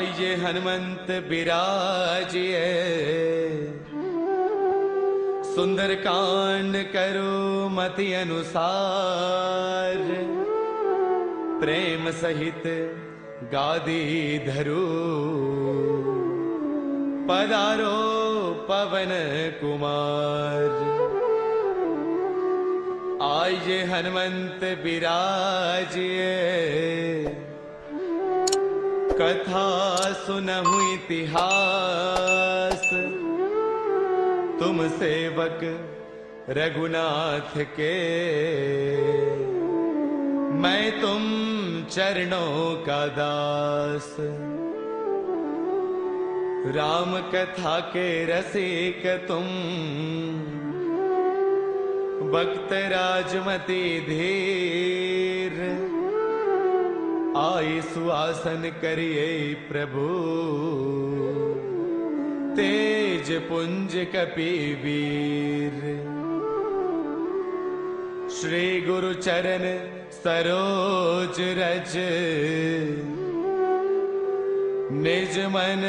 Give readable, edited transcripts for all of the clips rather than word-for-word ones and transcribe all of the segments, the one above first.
आइए हनुमंत बिराजिए, सुंदर कांड करो मति अनुसार, प्रेम सहित गादी धरू, पधारो पवन कुमार। आइए हनुमंत बिराजिए, कथा सुनहु इतिहास, तुम सेवक रघुनाथ के, मैं तुम चरणों का दास। राम कथा के रसिक तुम, भक्त राजमति धीर, आई सुआसन करिए प्रभु, तेज पुंज कपि वीर। श्री गुरु चरण सरोज रज, निज मन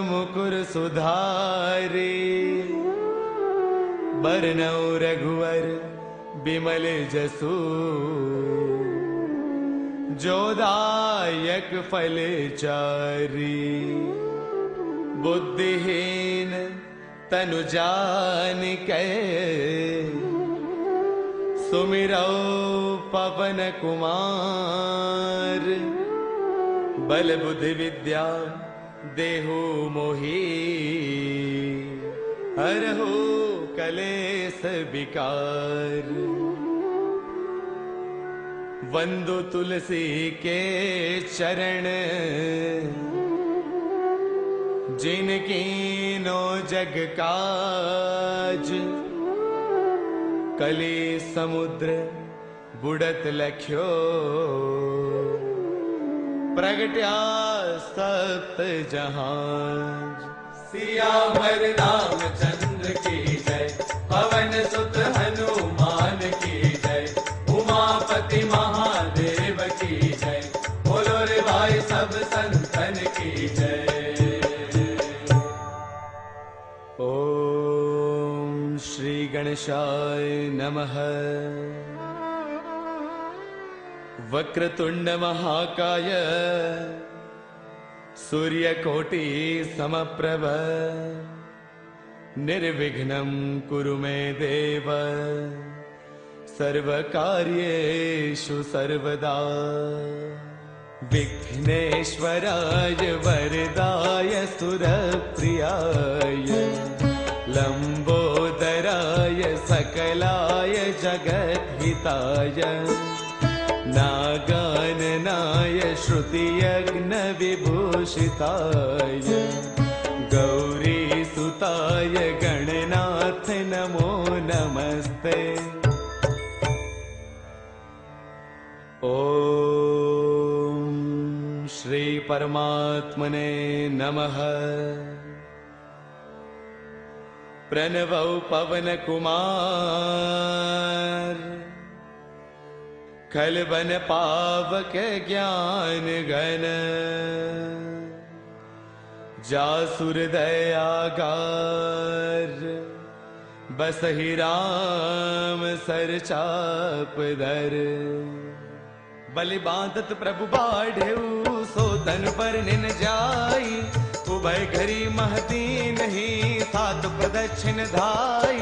मुकुर सुधारी, बरनौ रघुवर बिमल जसु, जोदायक फल चारी। बुद्धिहीन तनु जानिकै, सुमिरौ पवन कुमार। बल बुद्धि विद्या देहु मोहि, हरहु कलेश विकार। वंदु तुलसी के चरण, जिनकीनो जग काज। कली समुद्र बुडत लख्यो, प्रगट्या सप्त जहाज। सियावर रामचंद्र की जय, पवन सुत हनुमान की जय, उमापति महादेव की जय, बोलो रे भाई सब संतन की जय। ओम श्री गणेशाय नमः। वक्रतुंड महाकाय, सूर्यकोटि समप्रभ, निर्विघ्नं कुरु मे देव, सर्वकार्येषु सर्वदा। विघ्नेश्वराय वरदाय सुरप्रियाय, लंबोदराय सकलाय जगद्हिताय, नागाननाय श्रुतियज्ञ विभूषिताय, गौरीसुताय गणनाथ नमो नमस्ते। ओम श्री परमात्मने नमः। प्रणवौ पवन कुमार, खलबन पावक ज्ञान गण, जासुर दयागार, बसहि राम सर चाप धर। बलि बांधत प्रभु बाढ़ेऊ, सो तन पर निन जाई, उभय घरी महती नहीं, सात प्रदक्षिण धाई।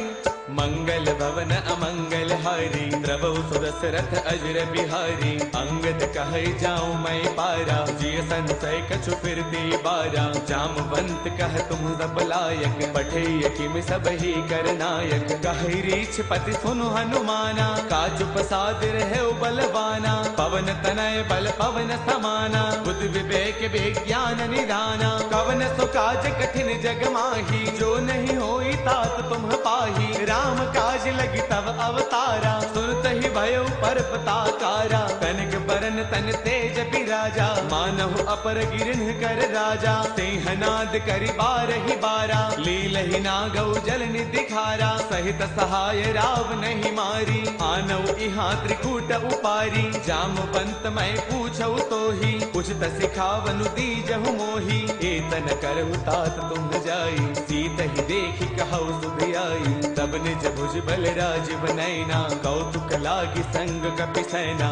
मंगल भवन अमंगल हारी, द्रवौ सुदशरथ अजर बिहारी। अंगद कहे जाऊं मैं पारा, जिय संशय कछु फिरती बारा। जामवंत कह तुम सब लायक, पठेय किम सब ही कर नायक। कहे रीछ पति सुनु हनुमाना, काज प्रसाद रहे बलवाना। पवन तनय बल पवन समाना, बुद्ध विवेक विज्ञान निधाना। कवन सो काज कठिन जग माही, जो नहीं होई तात तुम पाही। राम काज लगी तब अवतारा, सुनत ही भय भयो पर्वताकारा, कनक बरन तन तेज बिराजा, मानहु अपर गिरन कर राजा, सिंहनाद करि बारहि बारा, लीलहि नागौ जल निधि खारा, सहित सहाय राव नहीं मारी, आनऊ इहाँ त्रिकूट उपारी, जामवंत मैं पूछऊ तोही, कुछ सिखावनु दीजहु मोही, एतन करहु तात तुम जाई, सीत ही देखी कहऊ सुध आई, तब निज भुज बल राजीव नैना, कौतुक लागी संग कपिसेना,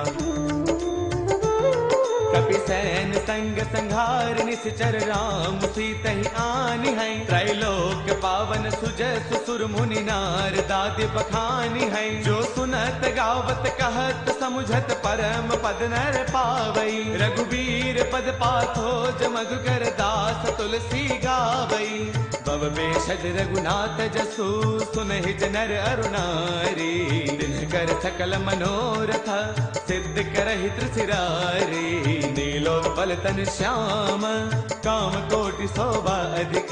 कपिसेन संग संघार निश्चर राम, सीत ही आनी है, त्रैलोक पावन सुजय सुसुर मुनि नार, दादि बखानी है, जो सुनत गावत कहत समुझत परम पद नर पावई, रघुबीर पद पाथो मधुकर दास तुलसी गावई, भव बेषज रघुनाथ जसु सुनहि जनर अरुणारी, दिनकर सकल मनोरथ सिद्ध करहि त्रिशिरारी, नीलोत्पल तन श्याम काम कोटि शोभा अधिक,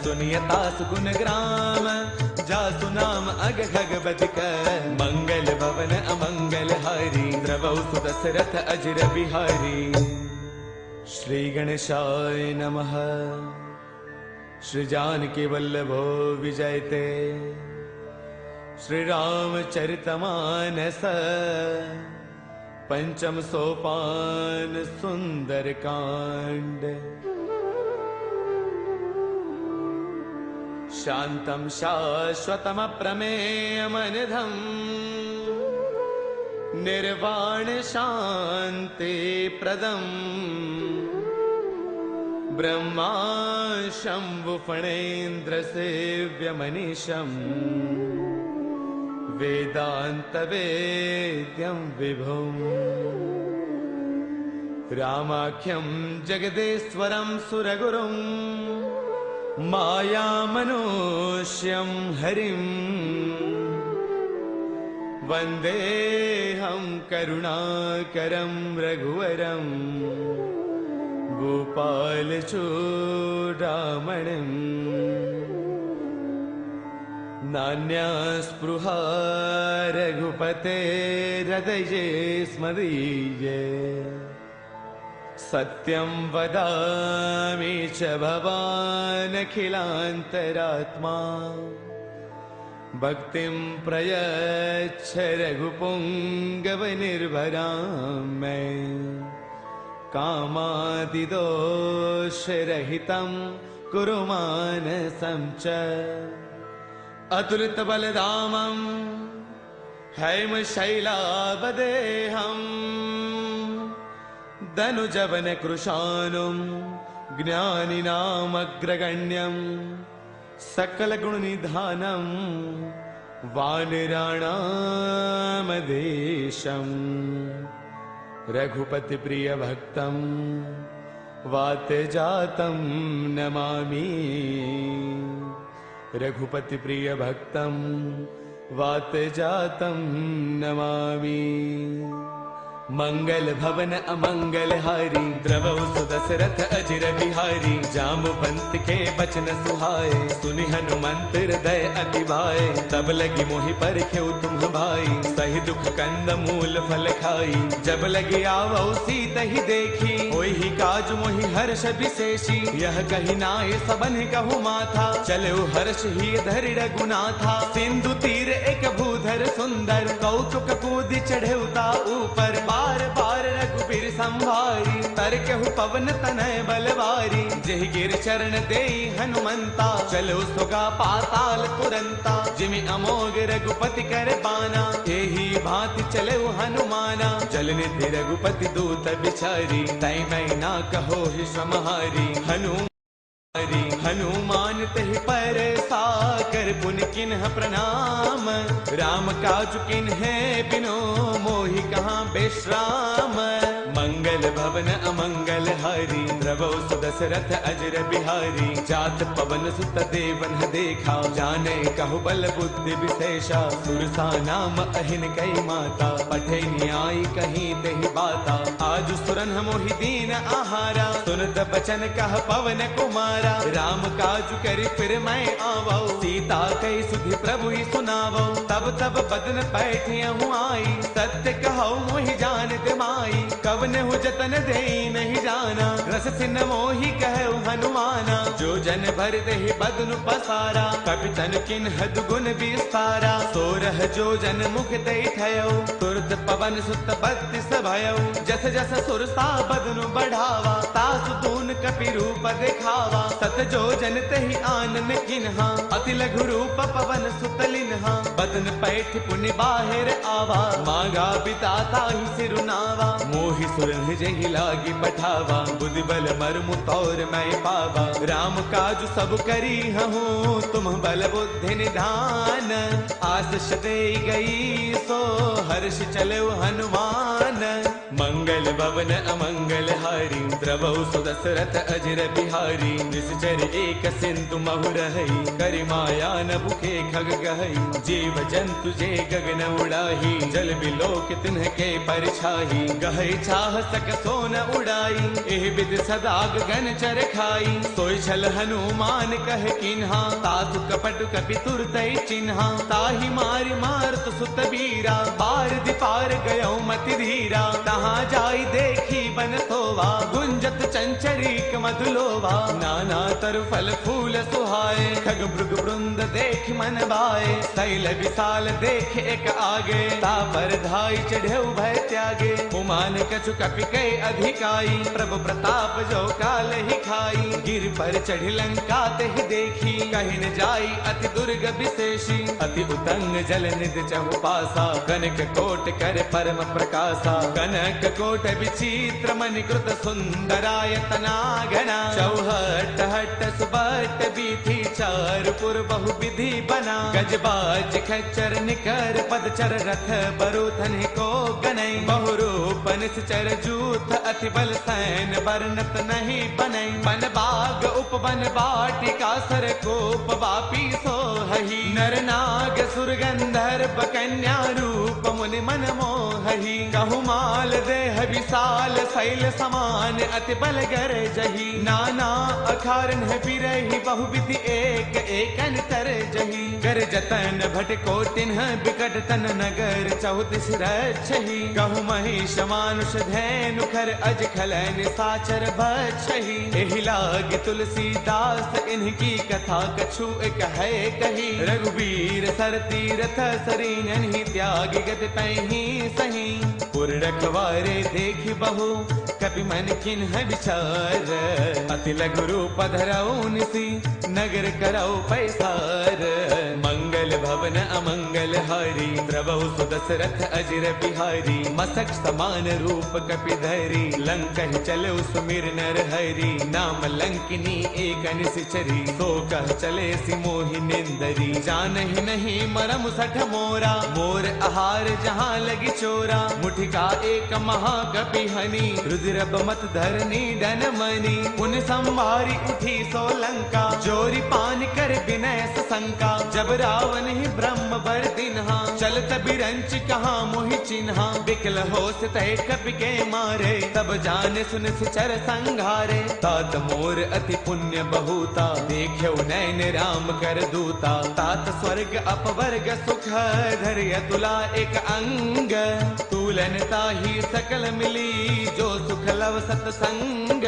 सुनियता सुगुण ग्राम जासु नाम अग खग बधिक, मंगल भवन अमंगल हारी, द्रवौ सुदशरथ अजिर बिहारी। श्री गणेशाय नमः। श्री जानकी वल्लभो विजयते, श्री रामचरितमानस, पंचम सोपान सुंदर कांड, शांतं शाश्वतम प्रमेयमनिधं, निर्वाण शांति प्रदम्, ब्रह्मा शंभु फणेन्द्र सेव्य मनीषम्, वेदांत वेद्यं विभुम्, रामाख्यं जगदेश्वरं सुरगुरुं, माया मनुष्यं हरिं, वन्देऽहं करुणाकरं रघुवरम्, गोपाल चूडामणिम्, नान्यास्पृहा रघुपते हृदये स्मदीये, सत्यं वदामि च भवान् अखिलान्तरात्मा, भक्तिं प्रयच्छ रघुपुङ्गवनिर्भरां मे, कामादिदोषरहितं कुरु मानसं च, अतुलितबलधामं हैमशैलावदेहं, धनुजवनकृशानुं ज्ञानिनामग्रगण्यं, सकलगुणनिधानं वानराणामधीशम्, रघुपति प्रिय भक्तं वातजातं नमामि, रघुपति प्रिय भक्तं वातजातं नमामि, मंगल भवन अमंगल हारी, द्रवौ सुदशरथ अजिर बिहारी, जामवंत के बचन सुहाए, सुनि हनुमंत हृदय अति भाए, तब लगी मोहि परखेउ तुम भाई, सही दुख कंद मूल फल खाई, जब लगी आवौ सीत ही देखी, होई ही काज मोहि हर्ष विशेषी, यह कही नाय सबन कहु माथा, चले हर्ष ही धरि रघुनाथा, सिंधु तीर एक भूधर सुंदर, कौतुक कूदि चढ़ेउता ऊपर, बार बार रघुबीर संभारी, तरकेहु पवन तनय बलवारी, जेहि गिर चरण देई हनुमंता, चलो सुगा पाताल तुरंता, जिमि अमोघ रघुपति कर बाना, एही भांति चले हनुमाना, जल निधि रघुपति दूत बिचारी, तै मैं ना कहो ही समहारी, हनुमान तहि पर साकर पुनि किन्ह प्रणाम, राम काज किन्हे बिनो मोहि कहाँ विश्राम, मंगल भवन अमंगल हारी, प्रभु सुदशरथ अजर बिहारी। जात पवन सुत देवन देखा, जाने कहु बल बुद्धि विशेषा। सुरसा नाम अहिन कई माता, पठे न्याय कहीं तही बाता। आज सुरन मोहि दीन आहारा, सुनत बचन कह पवन कुमारा। राम काज करि फिर मैं आवो, सीता कई सुधि प्रभु ही सुनावो। तब तब बदन पैठियहु आई, सत्य कहो मोहि जानत माई। कवन हु जतन दे नहीं जाना, रस सिन मोहि कहु हनुमाना। जो जन भर देहि बदन पसारा, कपि तन किन्ह दुगुन विस्तारा। सोरह जो जन मुख दे थयो, तुरत पवन सुत बत्तीस भयो। जस जस सुरसा बदनु बढ़ावा, तासु तून कपि रूप दिखावा। सत जो जन तहि आनन किन्हा, अति लघु रूप पवन सुत लिन्हा। बदन पैठ पुनि बाहिर आवा, मांगा बिताता ही सिरुनावा। मोहि सुरह जहि लागी पठावा, बुद्धि बल मर्मु तौर मैं पावा। राम काज सब करी हूँ, तुम बल बुद्धि निधान। आशीष दे गई सो हर्ष चलो हनुमान। मंगल भवन अमंगल हारी, प्रभु सुदशरथ अजर बिहारी। निश्चर एक सिंधु महु रही, करि माया न भूखे खग गहई। जीव जंतु जे गगन उड़ाही, जल बिलोक तिन्ह के परछाही। गहई चाह सक सोन उड़ाई, एह विद सदा गगन चर खाई। सोई छल हनुमान कह किन्हा, तातु कपट कपि तुरतै चिन्हा। ताहि मारि मारत सुत बीरा, पार दिपार गयो मति धीरा। तहाँ जाई देखी बन सोवा, गुंजत चंचरीक मधुलोवा। नाना तरु फल फूल सुहाए, खग मृग वृंद देख मन भाए। शैल विशाल देख एक आगे, तापर धाई चढ़े भय त्यागे। उमान कछु कपि कई अधिकाई, प्रभु प्रताप जो काल ही खाई। गिर पर चढ़ी लंका तेहि देखी, कहि न जाई अति दुर्ग विशेषी। अति उतंग जल निध चहु पासा, कनक कोट कर परम प्रकाशा। कनक कोट विचित्र मणिकृत सुंदरायतना घना। चौहट हट सुबट बीथी, चारपुर बहु विधि बना। गजबाज खच्चर निकर पदचर, रथ बरुथन को गनई। बहुरूप निश्चर जूथ, अति बल सैन वर्णत नहीं बनई। बन बाग उपवन बाटिका, सर कोप वापी सोहहि। नर नाग सुर गंधर्व कन्या, रूप मुनि मन मोहहि। कहु माल देह विशाल, शैल समान अति बल गर जही। नाना अखारन बिरहि, बहु विधि एक एकन तर जही। कर जतन भट कोटिन्ह, बिकट तन नगर चौतीस रक्षहि। कहु महिष मानुष धैनु, खर अज खलन साचर बछहि। एहि लाग तुलसीदास, इनकी कथा कछु एक है कही। रघुवीर सर तीरथ सरीन, त्याग गत पैही सही। पुर रखवारे देखि बहु, कपि मन किन्ह विचार। अति लघु रूप धरऊ निसी, नगर करऊ पैसार। मंगल भवन अमंगल हारी, प्रभु सुदशरथ अजर बिहारी। मसक समान रूप कपि धरी, लंकहि चलो सुमिर नर हरि। नाम लंकिनी एक निश्चरी, सो कह चले सि मोहि निंदरी। जानहि नहीं मरम सठ मोरा, मोर आहार जहाँ लगी चोरा। मुठिका एक महाकपि हनि, रुद्र मत धरनी डन मनी। उन संभारी उठी सो लंका, जोरी पान कर विनय शंका। जब रावण ही ब्रह्म बर दिन्हा, चलत बिरंच कहा मोहि चिन्हा। बिकल होश तय कपि के मारे, तब जाने सुन सिचर संघारे। तात मोर अति पुण्य बहुता, देख्यो नैन राम कर दूता। तात स्वर्ग अपवर्ग सुख, धर्य तुला एक अंग। तूलन ताही सकल मिली, जो सुख लव सतसंग।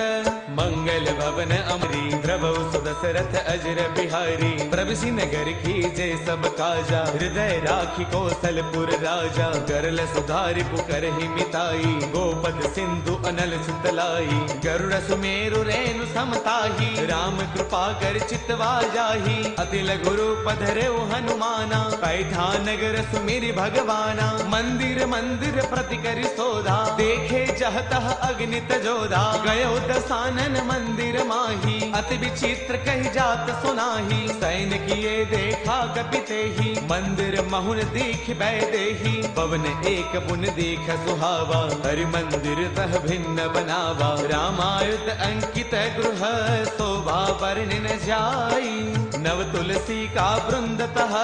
मंगल भवन अमरी, प्रभु सुदशरथ अजर बिहारी। प्रभु नगर कीजे सब काजा, हृदय राखी कौशलपुर राजा। गरल सुधारि पुकर ही मिताई, गोपद सिंधु अनल सुतलाई। गरुड़ सुमेरु रेणु समताही, राम कृपा कर चित मितवा जाही। अति लघु रूप धरे हनुमाना, बैठा नगर सुमिरि भगवाना। मंदिर मंदिर प्रति करि सोधा, देखे जहतः अग्नित जोधा। गयो दसानन मंदिर माही, अति विचित्र कही जात सुनाही। सैन किए देखा कपिते ही, मंदिर महुन दीख बैदेही। पवन एक पुन दीख सुहावा, हरि मंदिर तह भिन्न बनावा। रामायुध अंकित गृह, शोभा वर्णि न जाई। नव तुलसी का वृंद तह,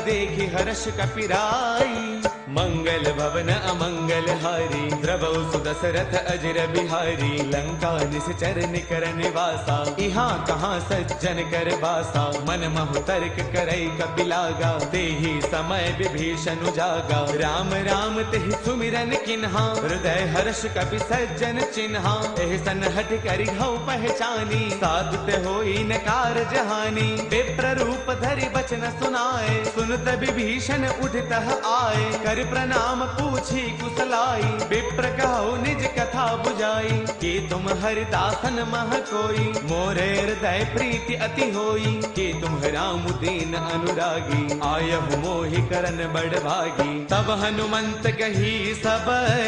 देखि हर्ष कपिराई। मंगल भवन अमंगल हारी, द्रवौ सुदशरथ अजर बिहारी। लंका निश्चर निकर निवासा, इहाँ कहाँ सज्जन कर बासा। मन महु तर्क करई कपिलागा, तेहि समय विभीषण जागा। राम राम तेहि सुमिरन किन्हा, हृदय हर्ष कपि सज्जन चिन्हा। एहि सन हठ करि हऊ पहचानी, साधुत होई न कारज हानि। विप्र रूप धरि बचन सुनाए, सुनत विभीषण उठतः आए। कर प्रणाम पूछी कुशलाई, विप्र कहु निज कथा बुझाई। कि तुम हरिदासन मह कोई, मोरे हृदय प्रीति अति होई। कि तुम राम दीन अनुरागी, आयहु मोहि करन बड़ भागी। तब हनुमंत कही सब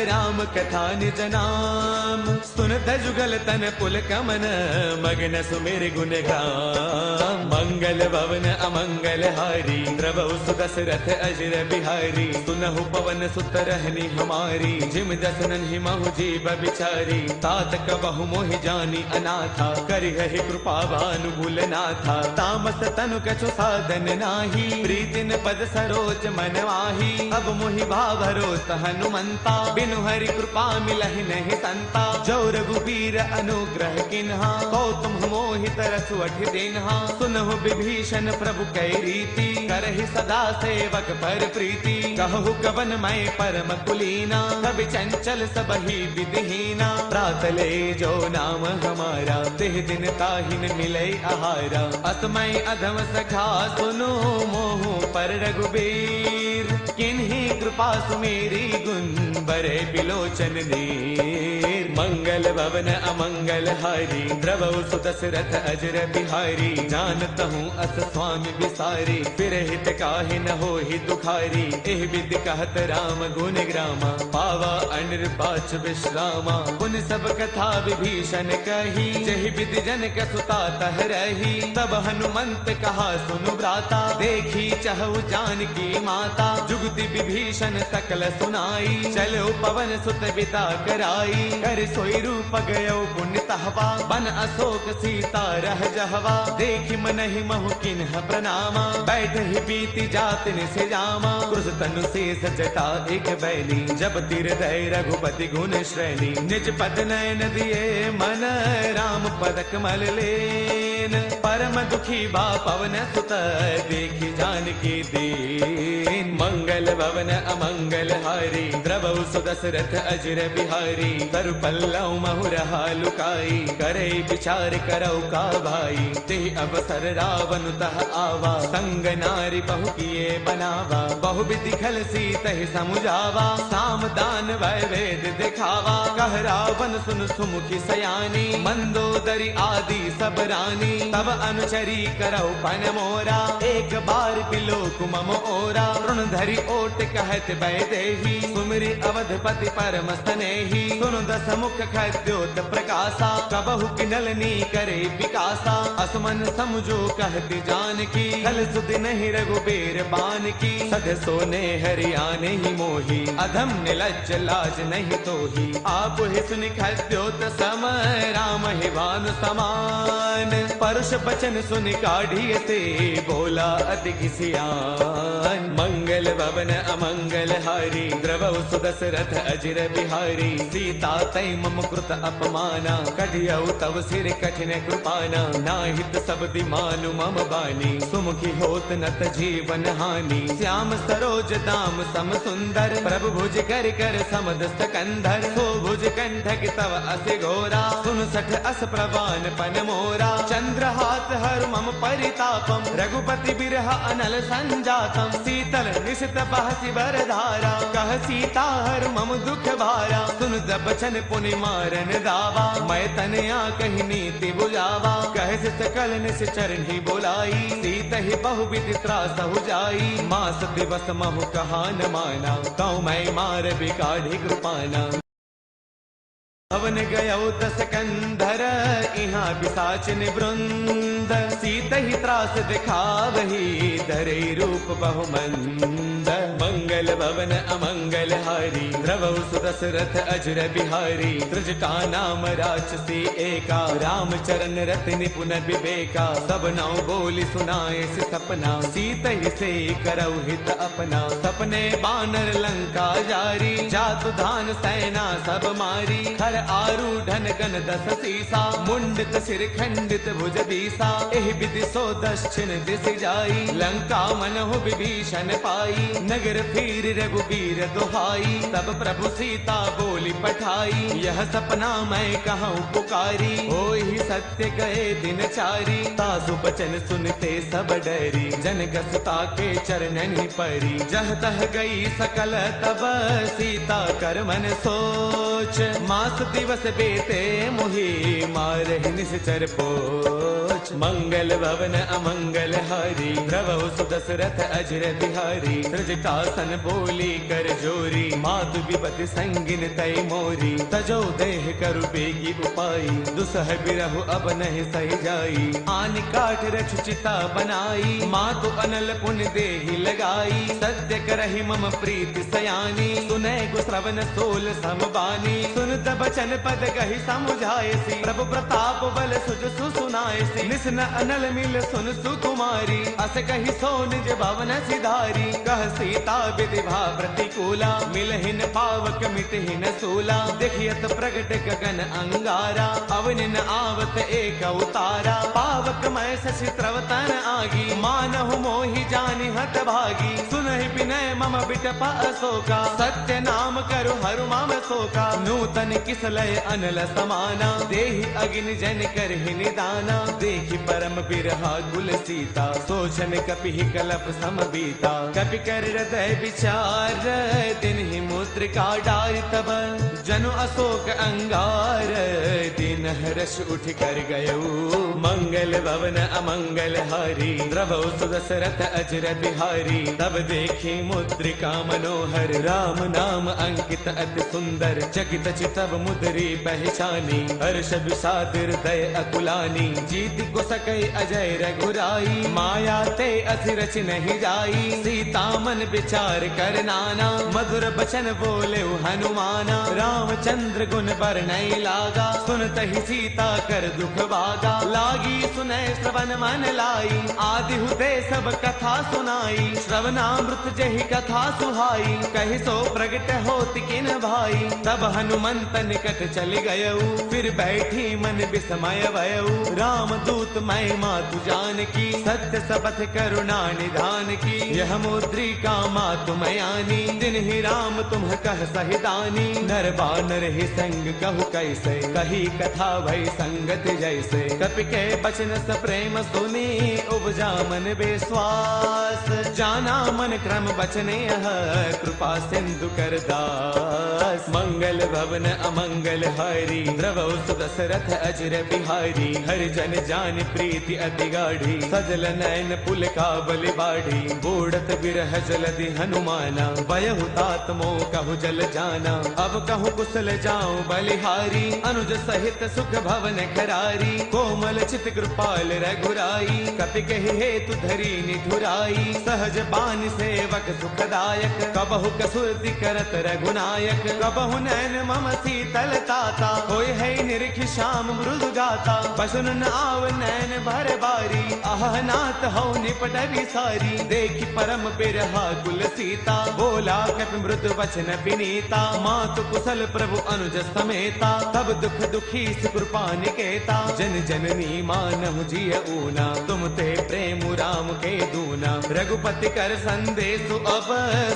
राम कथा निज नाम। सुनत जुगल तन पुल कमन, मगन सुमिर गुण गाम। मंगल भवन अमंगल हारी, द्रवौ सुदशरथ अजर बिहारी। सुनहु पवन सुत रहनी हमारी, जिम दसनन ही महु जीव बिचारी। तात कबहु मोहि जानी अनाथा, करिहि कृपा भानुकूल नाथा। तामस तनु कछु साधन नाही, प्रीतिन पद सरोज मन माही। अब मोहि भाभरोस हनुमंता, बिनु हरि कृपा मिलहि नहीं संता। जो रघुबीर अनुग्रह किन्हा, को तुम मोहि तरसु अठि दिन्हा। सुनहु विभीषण प्रभु कै रीति, करहि सदा सेवक पर प्रीति। कहु कवन मैं परम कुलीना, कवि चंचल सबही विधिहीना। प्रातले जो नाम हमारा, तिह दिन ताहिन मिले आहारा। असमय अधम सखा सुनो, मोहु पर रघुबीर। किन्ही कृपा सुमेरी, गुण बरे बिलोचन नीर। मंगल भवन अमंगल हारी, द्रवौ सुदशरथ अजर बिहारी। जानत हूँ अस स्वामी बिसारी, फिर हित काहि न होहि दुखारी। एह विधि कहत राम गुण ग्रामा, पावा अनिर्बाच विश्रामा। पुन सब कथा विभीषण कही, जहि विधि जनक सुता तह रही। तब हनुमंत कहा सुनु भ्राता, देखी चहु जानकी माता। जुगति विभीषण सकल सुनाई, चलो पवन सुत बिता कराई। कर सोई रूप गयो पुण्य तहवा, बन अशोक सीता रह जहवा। देखि मनहि महु किन्ह प्रणामा, बैठ ही बीती जात निसे जामा। क्रुश तनु शेष जटा एक बैली, जब तिर दय रघुपति गुण श्रेणी। निज पद नयन दिए मन, राम पद कमल लेन। परम दुखी बा पवन सुत, देखि जानकी दीन। मंगल भवन अमंगल हारी, द्रवौ सुदशरथ अजर बिहारी। तरु पल्लव महु रहा लुकाई, करे विचार करौ का भाई। तेहि अवसर रावण तह आवा, संग नारी बहु किए बनावा। बहु विधि खल सीतहि समुझावा, साम दान वै वेद दिखावा। कह रावण सुन सुमुखी सयानी, मंदोदरी आदि सब रानी। तब अनुचरी करौ पन मोरा, एक बार बिलोक मम ओरा। तृण धरि ओट कहत बैदेही, सुमिरि अवधपति परम स्नेही। सुनु दस मुख खद्योत प्रकाशा, कबहु किनलनी करे विकासा। असमन समझो कहति जानकी, खल सुधि नहीं रघुबीर बान की। सध सोने हरियाने ही मोही, अधम निलज्ज लाज नहीं तोही। आप ही सुनि खद्योत सम, राम ही भानु समान। परुष बचन सुनि काढ़िय से, बोला अति किसियान। मंगल भवन अमंगल हारी, द्रवौ सुदशरथ अजर बिहारी। सीता तै मम कृत अपमाना, कढ़ियौ तव सिर कठिन कृपाना। नाहित सबदि मानु मम बानी, सुमुखी होत नत जीवन हानि। श्याम सरोज दाम सम सुंदर, प्रभु भुज कर कर समद सकंधर। सो भुज कंठक तव अस घोरा, सुन सठ अस प्रवान पन मोरा। चंद्र हाथ हास हर मम परितापम रघुपति बिरह अनल संजातम शीतल निशित बहसी बर धारा कह सीता हर मम दुख भारा सुन बचन पुनि मारन दावा मैं तनया कही नीति बुझावा कह सकल निश्चर ही बोलाई सीत ही बहुविध त्रास हो जाई मास दिवस महु कहा न माना कौ मैं मार बिकाढ़ी कृपाना हवन गयो दस कंधर इहाँ पिशाचिन वृंद सीत ही त्रास दिखावही धरे रूप बहुमंद मंगल भवन अमंगल हारी द्रवौ सुदशरथ अजर बिहारी त्रिजटा नाम राक्षसी एका राम चरण रत निपुण विवेका सब नौ बोली सुनाए से सपना सीत ही से करौ हित अपना सपने बानर लंका जारी जातु धान सेना सब मारी खर आरूढ़न गण दस सीसा मुंडित सिर खंडित भुज दीसा एहि विधि सो दक्षिण दिश जाई लंका मनहु विभीषण पाई नगर फिर रघुबीर दुहाई तब प्रभु सीता बोली पठाई यह सपना मैं कहूँ पुकारी होई सत्य गए दिन चारी तासु बचन सुनते सब डरी जनक सुता के चरणन परी जह तह गई सकल तब सीता कर मन सोच मास दिवस बेते मोहि मारहि निश्चर पोच मंगल भवन अमंगल हारी द्रवौ सुदशरथ अजर बिहारी त्रिजटासन बोली कर जोरी मातु विपति संगिन तय मोरी तजो देह करु बेगी उपाई दुसह बिरहु अब नहीं सही जाई आन काट रछु चिता बनाई मातु अनल पुण्य देहि लगाई सत्य करहि मम प्रीति सयानी सुने गु श्रवण सोल समबानी सुन बचन पद कही समुझायसी प्रभु प्रताप बल सुज सुनायसी निस्न अनल मिल सुन सुकुमारी अस कही सो निज भवन सिधारी कह सीता विधिभा प्रतिकूला मिलहिन पावक मिटहिन सूला देखियत प्रगट गगन अंगारा अवनिन आवत एक उतारा पावक मैं शशि त्रवतन आगी मानहु मोहि जानि हत भागी सुनहि विनय मम बिटप अशोका सत्य नाम करु हरु मम शोका नूतन किसलय अनल समाना देहि अग्नि जन करहि निदाना देखि परम बिरहा कुल सीता सोचन कपि कलप सम बीता कपि कर हृदय विचार दिन ही मुद्रिका डारि तब जनु अशोक अंगार दिन हर्ष उठ कर गयो मंगल भवन अमंगल हारी द्रवौ सुदशरथ अजर बिहारी तब देखी मुद्रिका मनोहर राम नाम अंकित अति सुंदर चकित चितव मुद्री पहचानी हर्ष विषाद हृदय अकुलानी जीत को सकई अजय रघुराई माया ते असिरच नहीं जाई सीता मन विचार कर नाना मधुर बचन बोले हनुमाना रामचंद्र गुण बरनई लागा सुनत ही सीता कर दुख भागा लागी सुनै श्रवण मन लाई आदि हुते सब कथा सुनाई श्रवणामृत जहि कथा सुहाई कहि सो प्रगट होत किन भाई तब हनुमंत निकट चली गयऊ फिर बैठी मन विस्मय भयऊ राम दूत मैं मातु जान की सत्य सबथ करुणा निधान की यह मुद्रिका मातु मयानी दिन ही राम तुम कह सहिदानी नर बानर ही संग कहु कैसे कही कथा भई संगत जैसे कपि के बचन स प्रेम सुनी उपजा मन विश्वास जाना मन क्रम बचने कृपा सिंधु कर दास मंगल भवन अमंगल हारी द्रवौ सुदशरथ अजर बिहारी हरि जन जान प्रीति अति गाढ़ी सजल नयन पुल का बलि बाढ़ी बूढ़त बिरह जलधि हनुमाना वयहु तात मोह कहु जल जाना अब कहु कुशल जाऊं बलिहारी अनुज सहित सुख भवन खरारी कोमल चित कृपाल रघुराई कपि कहि हेतु धरी निधुराई सहज बान सेवक सुखदायक कबहु कसुरति करत रघुनायक कबहु नैन मम शीतल ताता होय है निरखि श्याम मृदु गाता बसुन न आव नैन भर बारी आह नाथ हो निपट विसारी देखि परम बिरहा कुल सीता बोला कपि मृदु वचन विनीता मातु कुशल प्रभु अनुज समेता तब दुख दुखी कृपा निकेता जन जननी मानहु जिय ऊना तुम ते प्रेम राम के दूना रघुपति कर संदेश अब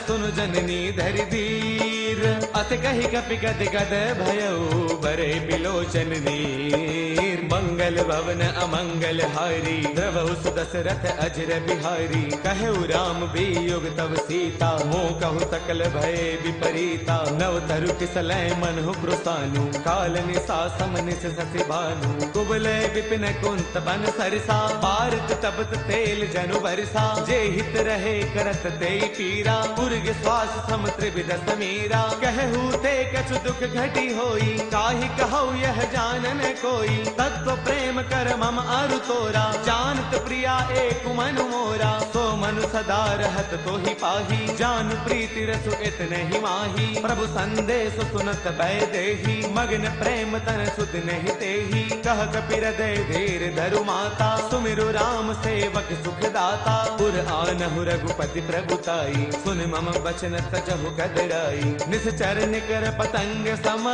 सुन जननी धरि धीर अत कहि कपि गद गद भयऊ बरे बिलोचन नीर मंगल भवन अमंगल हारी द्रवहु सुदशरथ अजर बिहारी कहु राम वियोग तब सीता मोह कहु सकल भय विपरीता नव तरु किसलय मनहु प्रसानु काल निसा समनिस ससि भानु कुबले विपिन कुंत बन सरसा पारत तपत तेल जनु बरसा जे हित रहे करत ते पीरा पुरग श्वास सम त्रिविध समीरा कहु ते कछु दुख घटी होई काहि कहु यह जानन कोई तत्व प्रेम कर मम अरु तोरा जानत प्रिया एक मनु मोरा सो मनु सदा रहत तो ही पाही जानु प्रीति रसु इतने ही माही प्रभु संदेश सुनत भय देही मगन प्रेम तन सुध नहीं तेही कह कपि हृदय धीर धरु माता सुमिरु राम सेवक सुख दाता पुर आनहु रघुपति प्रभुताई सुन मम वचन तजहु कदराई निश्चर निकर पतंग सम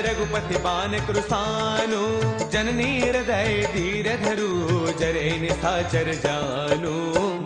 रघुपति बान कृसानु जननी हृदय धीर धरु जरे निशाचर जानु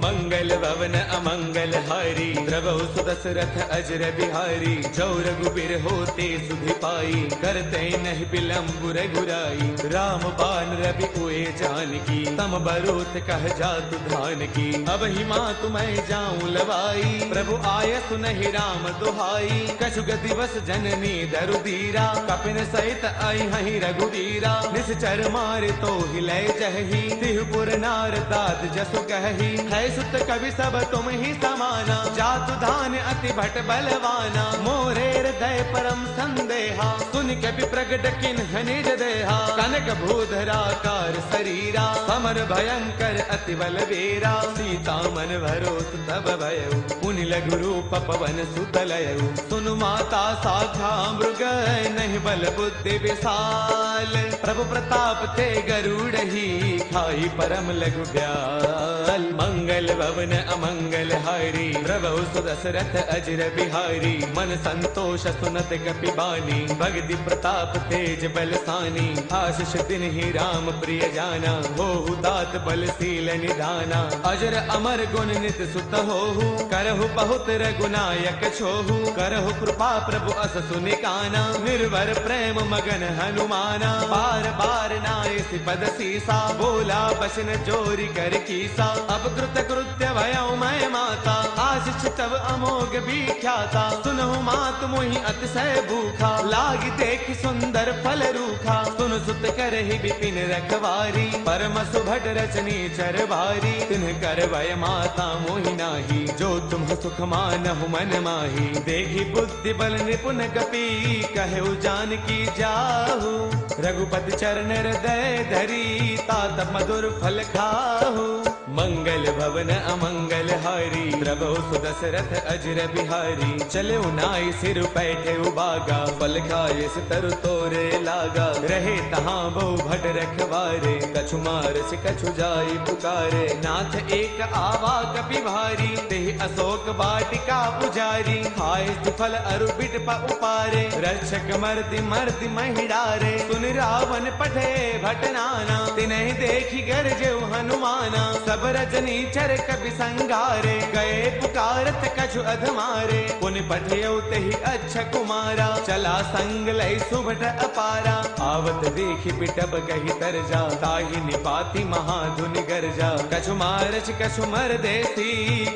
मंगल भवन अमंगल हारी द्रवहु सुदशरथ अजर बिहारी जो रघुबीर होते सुधि पाई करते नहीं विलंब रघुराई राम बान रवि उए जानकी तम बरोत कह जातु धान की अब ही माँ तुम्हें जाऊं लवाई प्रभु आय सुनहि राम दुहाई कछुग दिवस जननी दरु दीरा कपिन सहित आई हहि रघुवीरा निश्चर मारे तो हिलय जही तिहुपुर नार दाद जसु कही है सुत कवि सब तुम ही समाना जातु धान अति भट बलवाना मोरे हृदय परम संदेहा सुन कवि प्रगट किन्ह निज देहा कनक भूधराकार शरीरा समर भयंकर अति बलवीरा सीता मन भरोस तब भयउ पुनि लघु रूप पवन सुतलयउ सुनु माता साखा मृग नहीं बल बुद्धि विशाल प्रभु प्रताप ते गरुड़ही खाई परम लघु ब्याल मंगल भवन अमंगल हारी द्रवहु सुदशरथ अजर बिहारी मन संतोष सुनत कपि बानी भगति प्रताप तेज बलसानी आशीष दिन ही राम प्रिय जाना होहु दात बलशील निधाना अजर अमर गुण नित सुत होहु करहु बहुत रघुनायक छोहु करहु कृपा प्रभु अस सुनिकाना निर्भर प्रेम मगन हनुमाना बार बार नाय पद सीसा बोला बसन जोरी कर कीसा अब कृत कृत्य भयउ मैं माता आशीष तब अमोघ विख्याता सुनहु मात मोहि अतिशय भूखा लाग देख सुंदर फल रूखा सुन सुत करहि विपिन रखवारी परम सुभट रचनी चर भारी तिन्ह कर भय माता मोहि नाही जो तुम सुख मानहु मन माही देखी बुद्धि बल निपुण कपि कहु जानकी जाहु रघुपति चरण हृदय धरी तात मधुर फल खाहु मंगल भवन अमंगल हारी द्रवहु सुदशरथ अजर बिहारी चले नाई सिर पैठे उबागा फल खाए तरु तोरे लागा रहे तहाँ बहु भट रखवारे कछु मारस कछु जाई पुकारे नाथ एक आवा कपि भारी तेहि अशोक वाटिका पुजारी खाए फल अरु बिट उपारे रक्षक मर्दि मर्दि महिडारे सुन रावण पठे भट नाना तिन्हि देखी गरजेउ हनुमाना सब रजनी चर कपि संगारे गए पुकारत कछु अधमारे पुनि पठयउ तेहि अच्छा कुमारा चला संग लय सुभट अपारा आवत देखि पिटब कहि तरजा ताहि निपाति महाधुन गरजा कछु मारच कछु मर देसी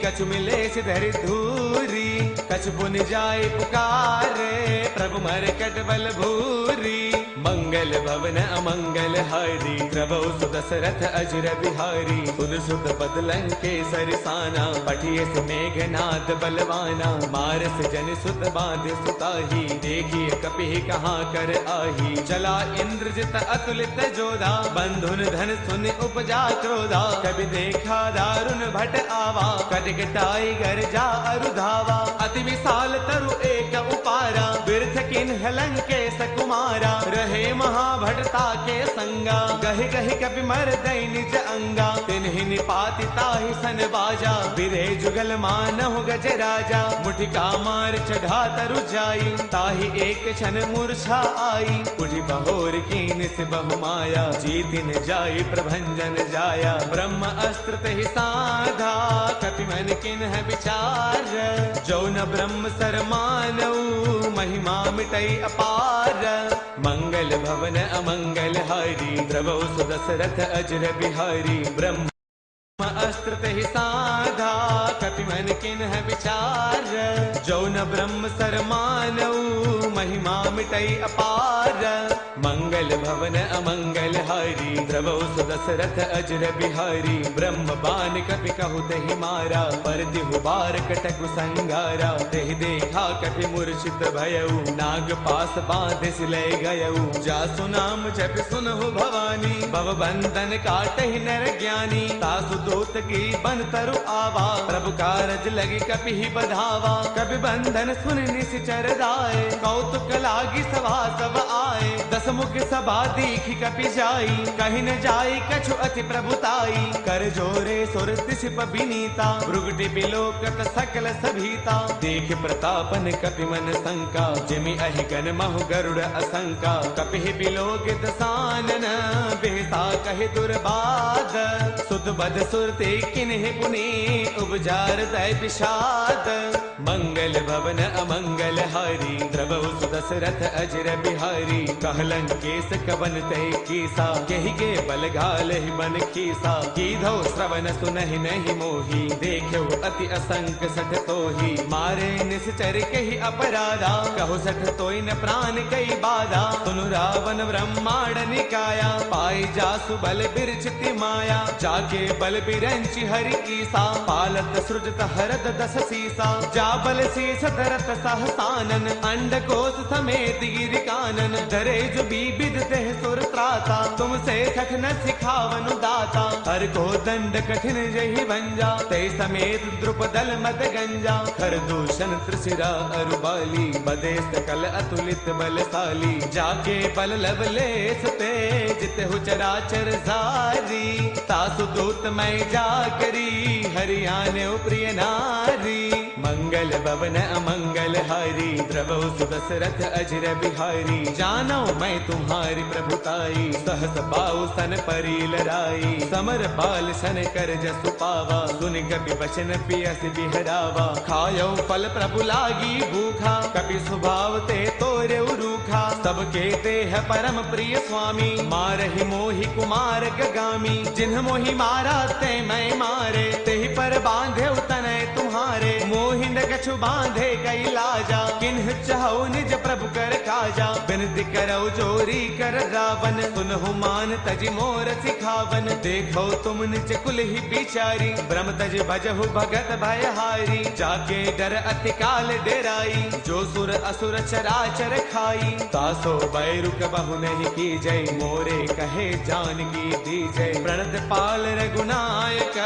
कछु मिलेस धरि धूरी कछु पुनि जाय पुकारे प्रभु मर कट बल भूरी मंगल भवन अमंगल हारी द्रवहु सुदशरथ अजर बिहारी सुन सुत बदलं के सरसाना पठिए से मेघनाद बलवाना मारस जन सुत बांध सुताही देखिए कपि कहाँ कर आही चला इंद्रजित अतुलित जोधा बंधुन धन सुन उपजा क्रोधा कभी देखा दारुण भट आवा कटकटाई घर जा अरुधावा अति विशाल तरु एक उपारा बिरथ किन्ह लंकेश कुमारा रहे महाभटता के संगा गहि गहि कपि मर दई निज अंगा तिन्हि निपाति ताहि सन बाजा बिरे जुगल मानहु गज राजा मुठिका मार चढ़ा तरु जाई ताहि एक क्षण मूर्छा आई उठी बहोर कीन से बहु माया जीतिन जाई प्रभंजन जाया ब्रह्म अस्त्र तेहि साधा कपि मन किन्ह विचार जो न ब्रह्म सर मानऊ महिमा मिटई अपार विचार। मंगल भवन अमंगल हारी द्रवौ सुदशरथ अजर बिहारी। ब्रह्म अस्त्र ते साधा कपि मन किन्ह विचार। जो न ब्रह्म सर मानऊ महिमा मिटई अपार। मंगल भवन अमंगल हारी द्रवौ सुदशरथ अजर बिहारी। ब्रह्म बान कपि कहु तहि मारा पर दिहु बार कटकु संगारा। तेहि देखा कपि मूर्छित भयऊ नाग पास बांध सिलय गयऊ। जासु नाम जप सुनहु भवानी भव बंधन काटहि नर ज्ञानी। तासु दूत की बन तरु आवा प्रभु कारज लगी कपि ही बधावा। कपि बंधन सुन निश्चर दाए कौतुक लागी सभा सब आए। दस मुख सभा दीखी कपि जाई कहीं न जाई कछु अति प्रभुताई। कर जोरे सुर तिसिप बिनीता भृगुटि बिलोकत सकल सभीता। देख प्रतापन कपि मन शंका जिमि अहि गण महु गरुड़ असंका। कपि ही बिलोकित सानन बेसा कहि दुर्बाद। सुत बद सुरते किन्हि पुनि उपजार तय विषाद। मंगल भवन अमंगल हारी द्रवौ सुदशरथ अजर बिहारी। कहलन केस कवन तय कीसा केहि के बल घालहि बन खीसा। कीधौ श्रवण सुनहि नहीं मोही देखौ अति असंक सठ तोही। मारे निश्चर कहि अपराधा कहु सठ तोय न प्राण कई बाधा। सुनु रावण ब्रह्मांड निकाया पाई जासु बल बिरचिति माया। जाके बल बिरंचि हरि ईसा पालत सृजत हरत दस सीसा। जा बल शीस धरत सहसानन अंड कोश समेत गिरि कानन। धरे जो विविध देह सुर त्राता तुमसे सख न सिखावनु दाता। हर को दंड कठिन जहि भंजा ते समेत द्रुपदल मद गंजा। हर दूषण त्रिशिरा अरुबाली बदे सकल अतुलित बलशाली। जाके बल लवलेस ते जितहु चराचर जारी। तासु दूत मैं जा करी हरियाणे प्रिय नारी। मंगल भवन अमंगल हारी द्रवौ सुदशरथ अजर बिहारी। जानो मैं तुम्हारी प्रभुताई सहस बाऊ सन परी लराई। समर बाल सन कर जसु पावा सुन कपि बचन पियस बिहरावा। खायो फल प्रभु लागी भूखा कपि स्वभाव ते तोरे रूखा। सबके ते है परम प्रिय स्वामी मारहि मोहि कुमार गगामी। जिन्ह मोहि मारा ते मैं मारे तेहि पर बांधे तनय तुम्हारे। मोहि न कछु बांधे कई लाजा किन्ह चाहु निज प्रभु कर काजा। बिनती करौ जोरी कर रावण सुनहु मान तज मोर सिखावन। देखो तुम निज कुल ही बिचारी ब्रह्म तज भजहु भगत भयहारी। जाके डर अति काल डेराई जो सुर असुर चराचर खाई। तासो बैरु कबहु नहीं की जय मोरे कहे जान की दी जय। प्रणत पाल रघुनायक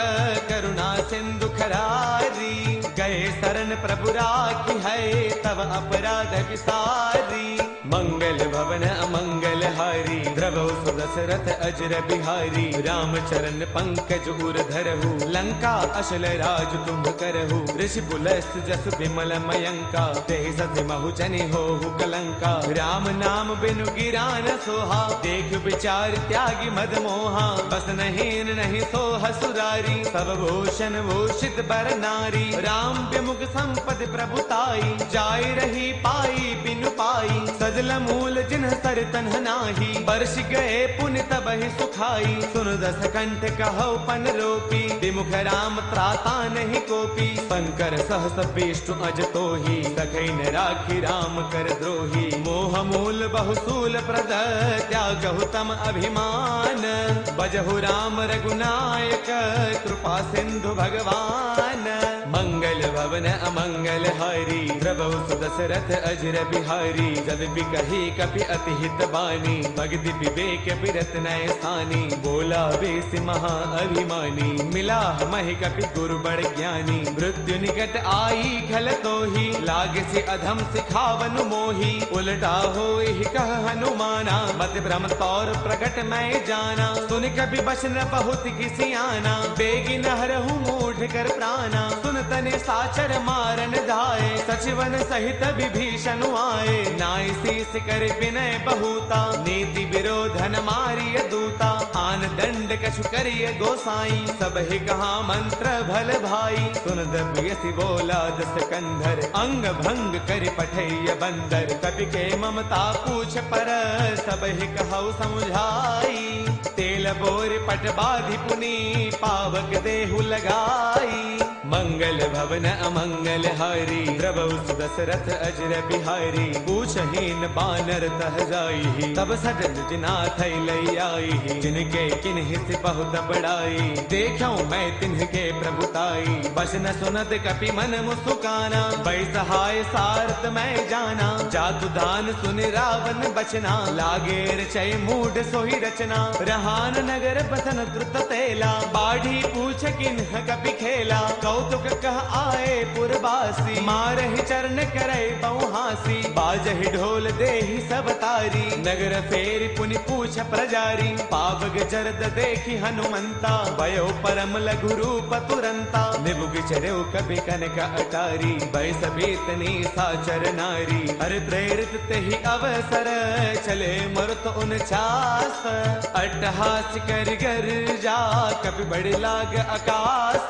करुणा सिंधु खरारी। गए शरण प्रभु राखी है तब अपराध विसारी। मंगल भवन अमंगल हारी द्रवौ सुदशरथ अजर बिहारी। राम चरण पंकज उर धरहु लंका अशल राज तुम करहु। ऋषि पुलस्त जस विमल मयंका तेहि सति महु जनि होहु कलंका। राम नाम बिनु गिरा न सोहा देख विचार त्यागी मद मोहा। बस नहीं नहीं सोह सुरारी सब भूषण भूषित बर नारी। राम विमुख संपद प्रभुताई जाय रही पाई बिनु पाई। सजल मूल जिन्ह सर तन्ह नाही बरस गए पुण्य तबहि सुखाई। सुन दस कंठ कहौ पन रोपी विमुख राम त्राता नहीं कोपी। शंकर सहस विष्णु अज तोहि सखै न राखी राम कर द्रोही। मोह मूल बहुसूल प्रद त्यागहु तम अभिमान। बजहु राम रघुनायक कृपा सिंधु भगवान। मंगल भवन अमंगल हारी द्रवौ सुदशरथ अजर बिहारी। जद बिकहि कपि अति हित बानी भगति विवेक बिरत नय स्थानी। बोला बेस महा अभिमानी मिला महि कपि गुरु बड़ ज्ञानी। मृत्यु निकट आई खल तोहि लागे से अधम सिखावनु मोही। उलटा होई कह हनुमाना मत भ्रम तौर प्रकट मैं जाना। सुन कपि बचन बहुत किसी आना बेगी नहरहु मूढ़ कर प्राणा। सुन तने साच निशाचर मारन धाये, सचिवन सहित विभीषण आए, नाई शीस कर विनय बहुता, नीति विरोधन मारिय दूता, आन दंड कछु करिय गोसाई, सब ही कहा मंत्र भल भाई, सुन दबियसि बोला दस कंधर, अंग भंग कर पठैय बंदर, कपि के ममता पूछ पर, सब ही कहु समुझाई, तेल बोर पट बाधि पुनि, पावक देहु लगाई, मंगल भवन अमंगल हारी, द्रवहु सुदशरथ अजर बिहारी, पूछहीन बानर तह जाई, तब सजन जिना थई लई आई, जिनके किन्हि से बहुत बड़ाई, देखूं मैं तिन्हके प्रभुताई, बस न सुनत कपि मन मुस्काना, बै सहाय सारथ मैं जाना, जातु दान सुन रावण बचना, लागे रचय मूढ़ सोही रचना, रहान नगर बसन द्रुत तेला, बाढ़ी पूछ किन्ह कपि खेला, कौतुक कह आए पुरवासी, मारहि चरण करे बहुहासी, बाजहि ढोल देहि सब तारी, नगर फेर पुनि पूछ प्रजारी, पावक जरद देखि हनुमंता, भयो परम लघु रूप तुरंता, निबुग चढ़ो कपि कनक अटारी, बैस बेतनी साचर नारी, हर प्रेरित तेहि अवसर, चले मरुत 49, अट्टहास कर गर्जा, कपि बड़ लाग आकाश,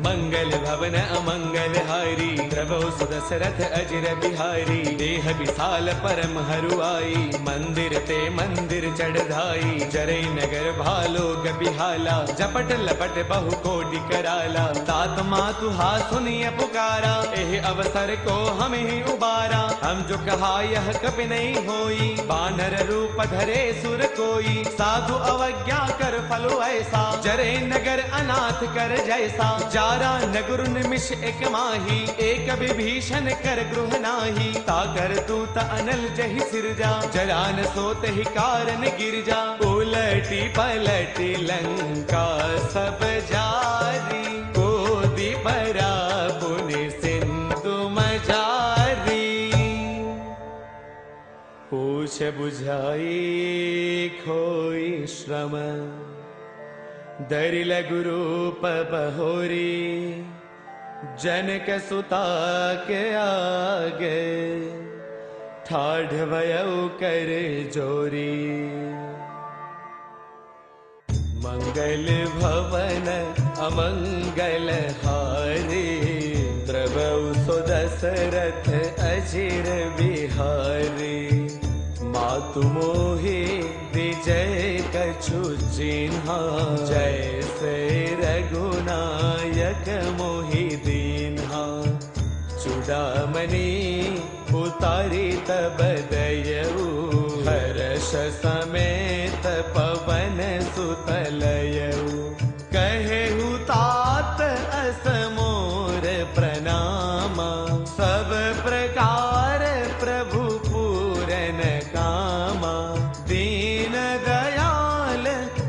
मंगल भवन अमंगल हारी, द्रवहु सुदशरथ अजर बिहारी, देह विशाल परम हरुआई, मंदिर ते मंदिर चढ़ धाई, जरै नगर भालो बिहाला, जपट लपट बहु कोटि कराला, तात मातु हा सुनिय पुकारा, एहि अवसर को हम ही उबारा, हम जो कहा यह कपि नहीं होई, बानर रूप धरे सुर कोई, साधु अवज्ञा कर फलो ऐसा, जरै नगर अनाथ कर जैसा, जारा नगर निमिष एक माही, एक विभीषण कर गृह नाही, ताकर दूत अनल जहि सिरजा, जरा न सोत ही कारण गिरजा, उलटी पलटी लंका सब जारी, कोदि परा पुनि सिंधु मजारी, पूछ बुझाई खोई श्रम, दरि लघु रूप बहोरी, जनक सुता के आगे, ठाढ़ भयउ कर जोरी, मंगल भवन अमंगल हारी, द्रवहु सुदशरथ अजिर बिहारी, मातु मोहि विजय कछु चिन्हा, जैसे रघुनायक मोहि दीन्हा, चूड़ामणि उतारी तब दयऊ, हर्ष समेत पवन सुत लयऊ, कहेहु तात अस मोर प्रणामा, सब प्रकार प्रभु पूरन कामा, दीन दयाल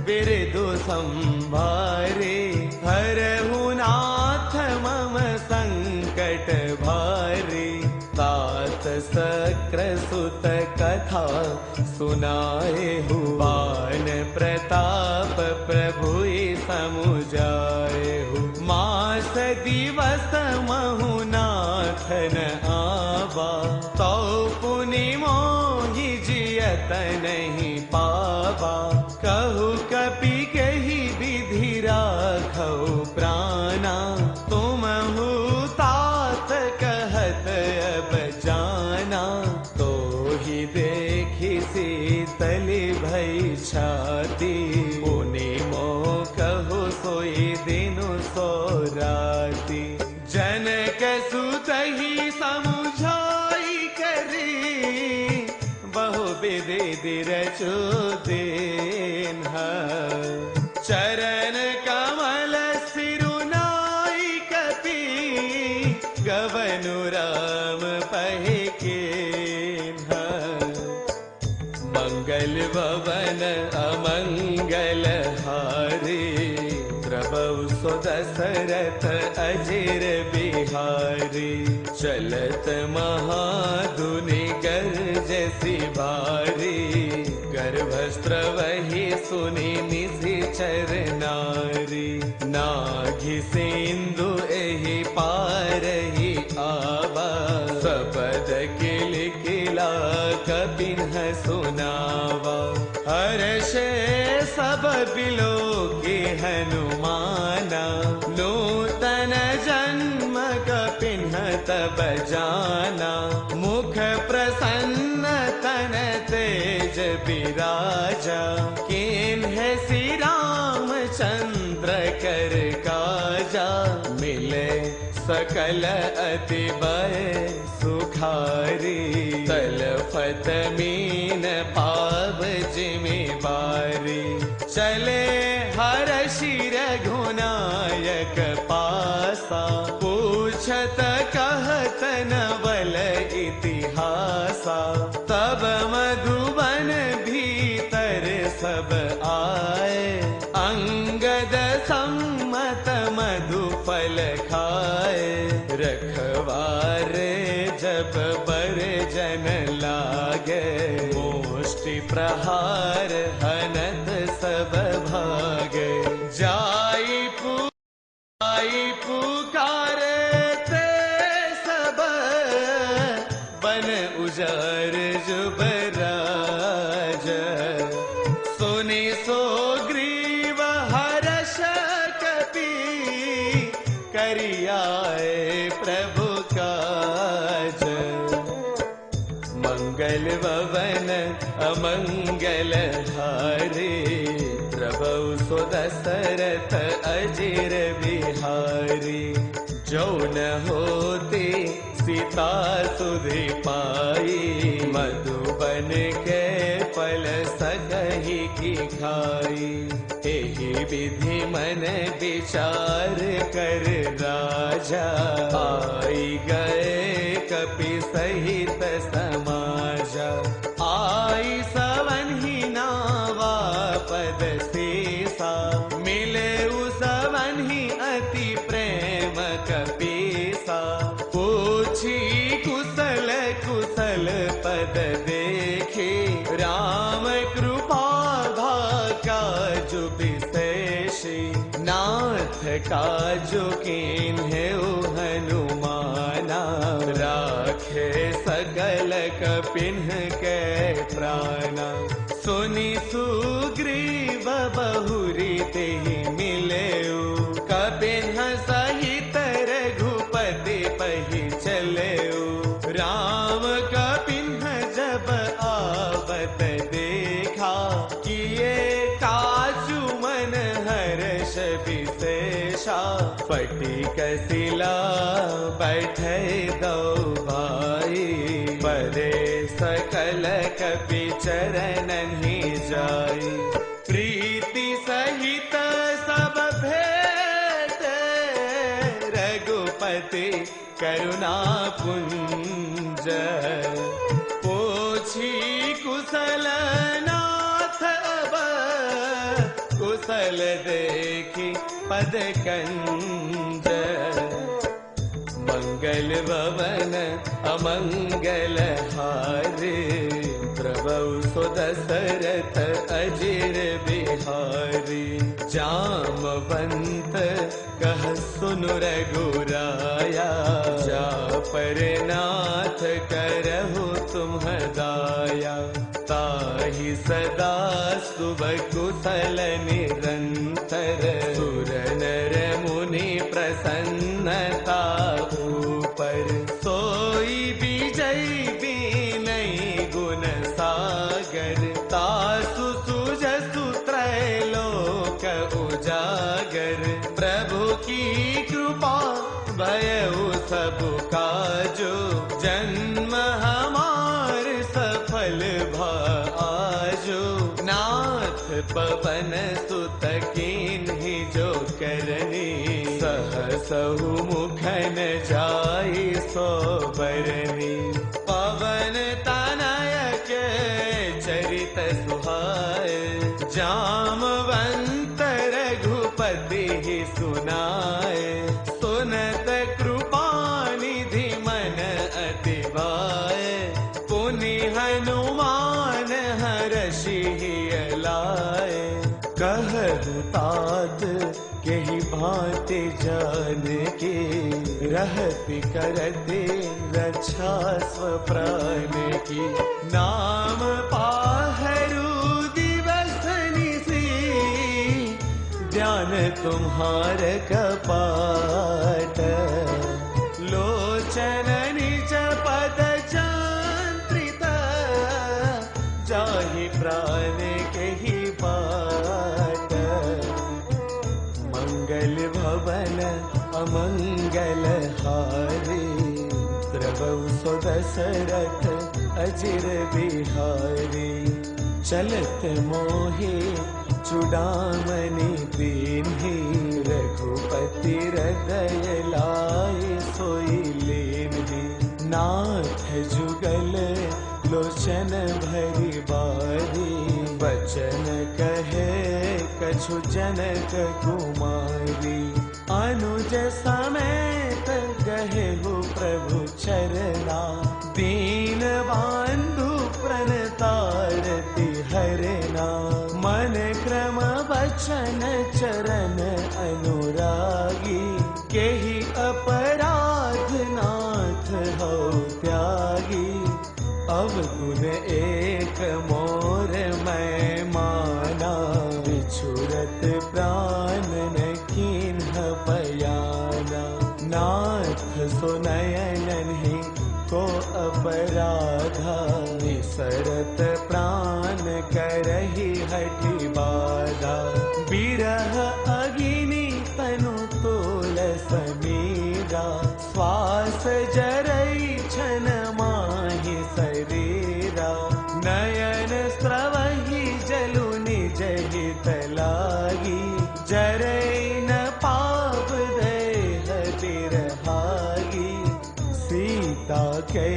बिरदु संभारे, हरहु नाथ मम संकट भारे, तात सक्र सुत कथा सुनाए हु, बान प्रताप प्रभु समुझाए हु, मास दिवस महु नाथ न आवा, तो पुनि मोहि जियत नहीं पावा, कहु कपि कही विधि राखौ प्राणा, तुमहु तात कहत अब जाना, तो ही देखि शीतल भई छाती, पुनि मोह कहु सोई दिनु सो राती, जनक सुत ही समुझाई करी, बहु विधि रचु दीन्हा, चरण कमल सिरुनाई कपि, गवनु राम पहि कीन्हा, मंगल भवन अमंगल हारी, द्रवहु सुदशरथ अजिर बिहारी, चलत महाधुनि गर्जसि भारी, कर वस्त्र वही सुनी निशिचर नारी, नाघि सिंधु एहि पारहि आवा, सपद किल किला कपिन्ह सुनावा। हर्षे सब बिलो की हनुमाना, नूतन जन्म कपिन्ह तब जाना। मुख प्रसन्न तन तेज विराजा, किन्ह श्री रामचंद्र कर काजा। मिले सकल अति भय सुखारी, तलफत मीन पाव जिम्मेवारी। चले हर्षि रघुनायक पासा, पूछत कहत नवल इतिहासा। तब मधुबन भीतर सब आए, अंगद सम्मत मधुफल खाए। रखवार जब बर जन लागे, मुष्टि प्रहार हनत सब भागे। जाई पुकारे ते सब, बन उजार जुबराज। सुनी सुग्रीव हर्ष कपि, करियाए प्रभु काज। मंगल भवन अमंगल हारे, प्रभु सो दशरथ अजिर बिहारी। जो न होते सीता सुधि पाई, मधुबन के फल सकहि की खाई। एहि विधि मन विचार कर राजा, आई गए कपि सहित समाजा। आई सवन्हि नावा पद शेषा, मिले सवन्हि अति प्रेम कपीसा। पूछी कुशल कुशल पद देखे, राम कृपा काजु विशेषी। नाथ काजु कीन्हे हनुमाना, राखे सकल कपिन्ह के प्राणा। सुनि सुग्रीव बहुरी तेहि मिलेउ, कपिन्ह सहित रघुपति पहि चलेउ। राम कपिन्ह जब आवत देखा, किए काजु मन हर्ष विशेषा। फटिक शिला बैठे दो भाई, परे सकल कपि चरणहि जाई। प्रीति सहित सब भेंट, रघुपति करुणा पुंज। पोछी कुशल नाथ अब, कुशल देखी पद कंज। मंगल भवन अमंगल हारे, प्रभु सो दशरथ अजिर बिहारी। जामवंत कह सुनु रघुराया, जा पर नाथ करहु तुम दाया। ताहि सदा शुभ कुशल निरंतर, सुर नर मुनि प्रसन्नता ऊपर। सोई विजयी बिनई गुण सागर, तासु सुजसु त्रैलोक उजागर। प्रभु की कृपा भयउ सब काजो, जन्म हमार सफल भा आजो। नाथ पवन सुत कीन्हि जो करनी, सहसहु मुखन जाई सो बरनी। पवन तनय के चरित सुहाए, जामवंत रघुपति सुनाए। सुनत कृपा निधि मन अति भाए, पुनि हनुमान हर्षि भांति जान के रहती करते रक्षा स्वप्राण की। नाम पाहरू दिवस निसी ध्यान तुम्हार कपाट। लोचन निज पद चंत्रित जाहि प्राण के ही बाट। मंगल भवन अमंगल हारे द्रवौ सो दशरथ अजिर बिहारी। चलत मोहे चूड़ामणि दीन्ही रघुपति हृदय लाए सोई लेन्ही। नाथ जुगल लोचन भरी बारी बचन कहे कछु जनक कुमारी। अनुज समेत गहेहु प्रभु चरना दीन बंधु प्रणतारति हरना। मन क्रम वचन चरण अनुरागी केहि अपराध नाथ हो त्यागी। अवगुण एक मोर मैं माना बिछुरत प्राण न कीन्ह पयाना। नाथ सो नयन ही को अपराधा निसरत प्राण करहि हठि बाधा। बिरह अगिनि तनु तोल समीरा श्वास जरई छन माहि शरीरा। नयन स्रवहि जलु निज हित लागी जरई न पाप देह तिरहागी। सीता के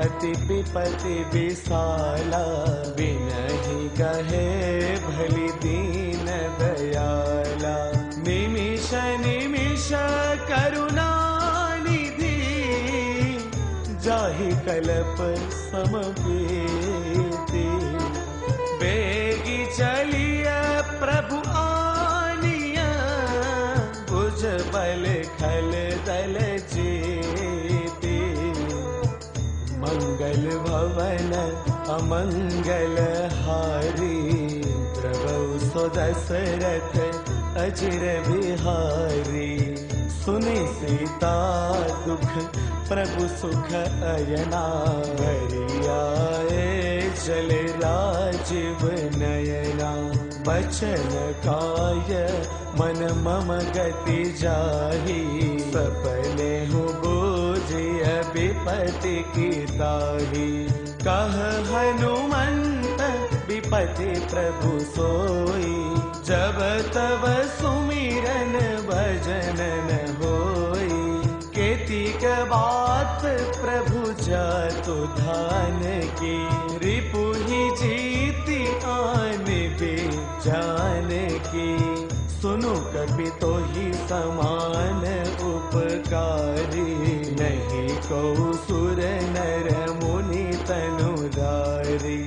अति विपति विशाला बिनहि कहे भली दीन दयाला। निमिष निमिष करुणा निधि जाहि कल्प समपेति। बेगी चलिय प्रभु आनिया भुज बल खल दल जेति। मंगल भवन अमंगल हारी द्रवौ सो दशरथ अजिर बिहारी। सुनि सीता दुख प्रभु सुख अयना भरी आए चल राजीव नयना। बचन काय मन मम गति जाही सपने हूँ बूझिय विपति की ताही। कह हनुमंत विपति प्रभु सोई जब तब सुमिरन भजन न होई। केतिक बात प्रभु जातु धान की रिपुहि जीति आन बे जान की। सुनु कपि तो ही समान उपकारी नहीं को सुर नर मुनि तनुधारी।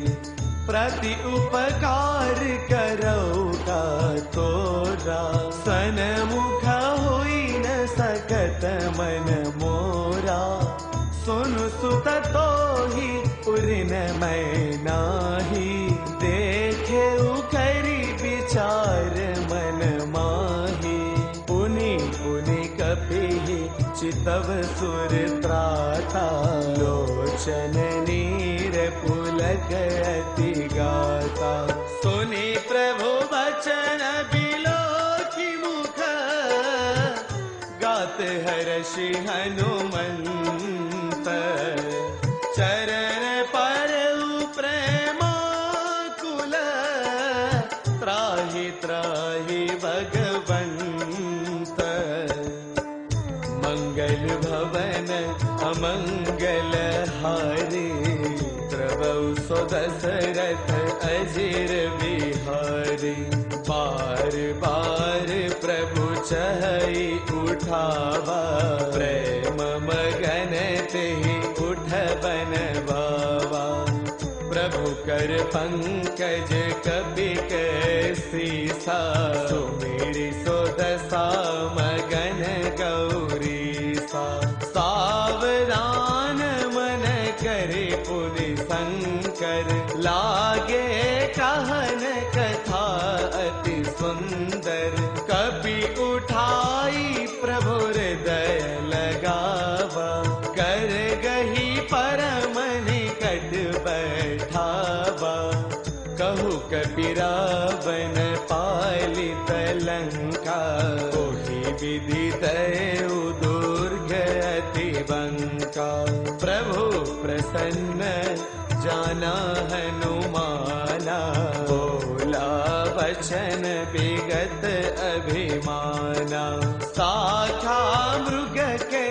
प्रति उपकार करौ का तोरा सनमुख होई न सकत मन मोरा। सुनु सुत तो ही उरिन मैं नाही देखे उखरी विचार मन माही। पुनि पुनि कपि चितव सुर त्राता लोचन नीर पुलक अति गाता। सुनि प्रभु वचन बिलोकि मुख गात हर्षि हनुमंत। चरण परउ प्रेमाकुल त्राहि त्राहि भगवंत। मंगल भवन अमंगल हारे द्रवौ सो दशरथ अजिर बिहारी। बार बार प्रभु चहई उठावा प्रेम मगन तेहि उठबन बावा। प्रभु कर पंकज कपि के सीसा सुमिरि सो दशा शंकर, लागे कहन कथा अति सुंदर। कपि उठाई प्रभु हृदय लगावा, कर गही परम निकट बैठावा। कहु कपि रावण पालित लंका, ओहि विधि दयु दुर्ग अति बंका। प्रभु प्रसन्न जाना हनुमाना, बोला वचन विगत अभिमाना। शाखा मृग के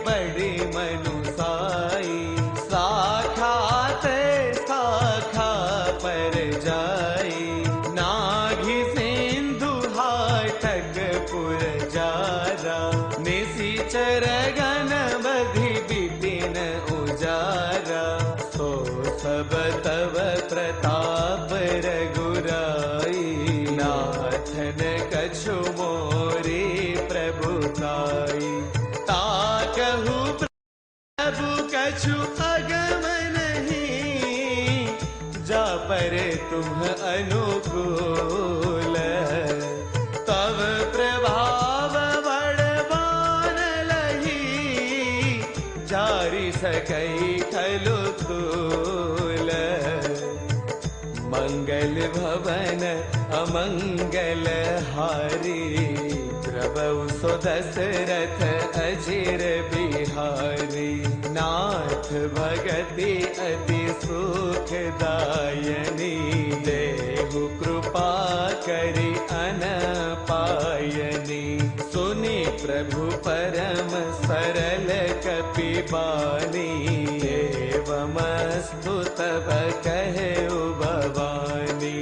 बड़ी मनुसाई, शाखा ते शाखा पर जाई। नाघि सिंधु हाटक पुर जारा, निशिचर गण बधि विपिन उजारा। सो सब तव प्रताप रघुराई, नाथन कछु मोरी प्रभुताई। ताकहु प्रभु कछु अगम नहीं, जा पर तुम अनुकूल। तब प्रभाव बड़बान लही, जारी सकई खलु तूल। मंगल भवन अमंगल हारी, द्रवौ सो दशरथ अजिर बिहारी। नाथ भगति अति सुखदायनी, देहु कृपा करि अनपायनी। सुनि प्रभु परम सरल कपि बानी, एवमस्तु तब कहेउ भवानी।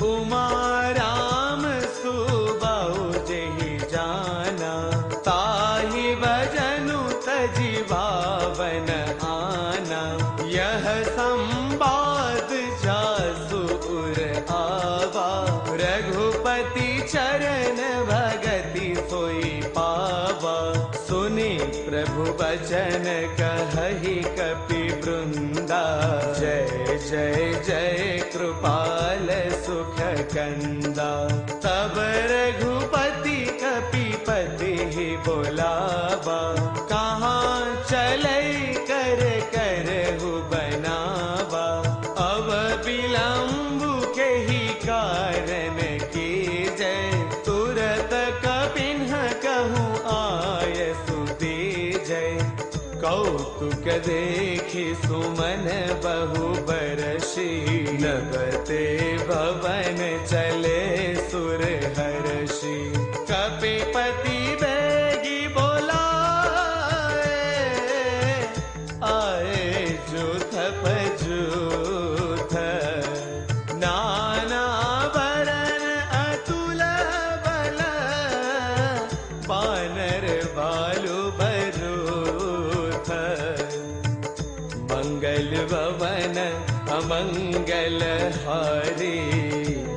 उमा राम सुबाहु जेहि जाना, ताहि भजनु तजि भावन आना। यह संवाद जासु उर आवा, रघुपति चरण भगति सोई पावा। सुनि प्रभु वचन कहहि कपि वृंदा, जय जय जय कृपाल सुख कंदा। तब रघुपति कपिपति ही बोलावा, कहाँ चले कर करहु बनावा। अब विलंबु के ही कारण की जय, तुरत कपिन्ह कहूँ आय सुधी जय। कौतुक देखि सुमन बहु बरसी, नभते भवन चले सुर हर्षि। कपिपति बेगी बोलाए, आए जूथ पजूथ। नाना वरन अतुल बल, बानर बालु बरूथ। मंगल भवन अमंगल हारी,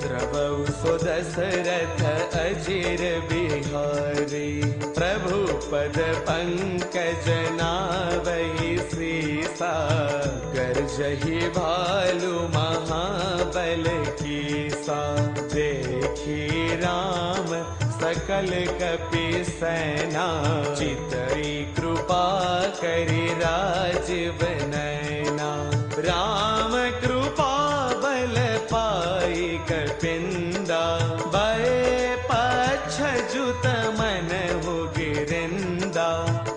द्रवौ सो दशरथ अजिर बिहारी। प्रभु पद पंकज नावहि सीसा, गर्जहि भालु महाबल कीसा। देखी राम सकल कपि सेना, चितई कृपा करि राजीव नैना। राम कृपा बल पाई कपिंदा, भय पक्ष जुत मन हो गिरिंदा।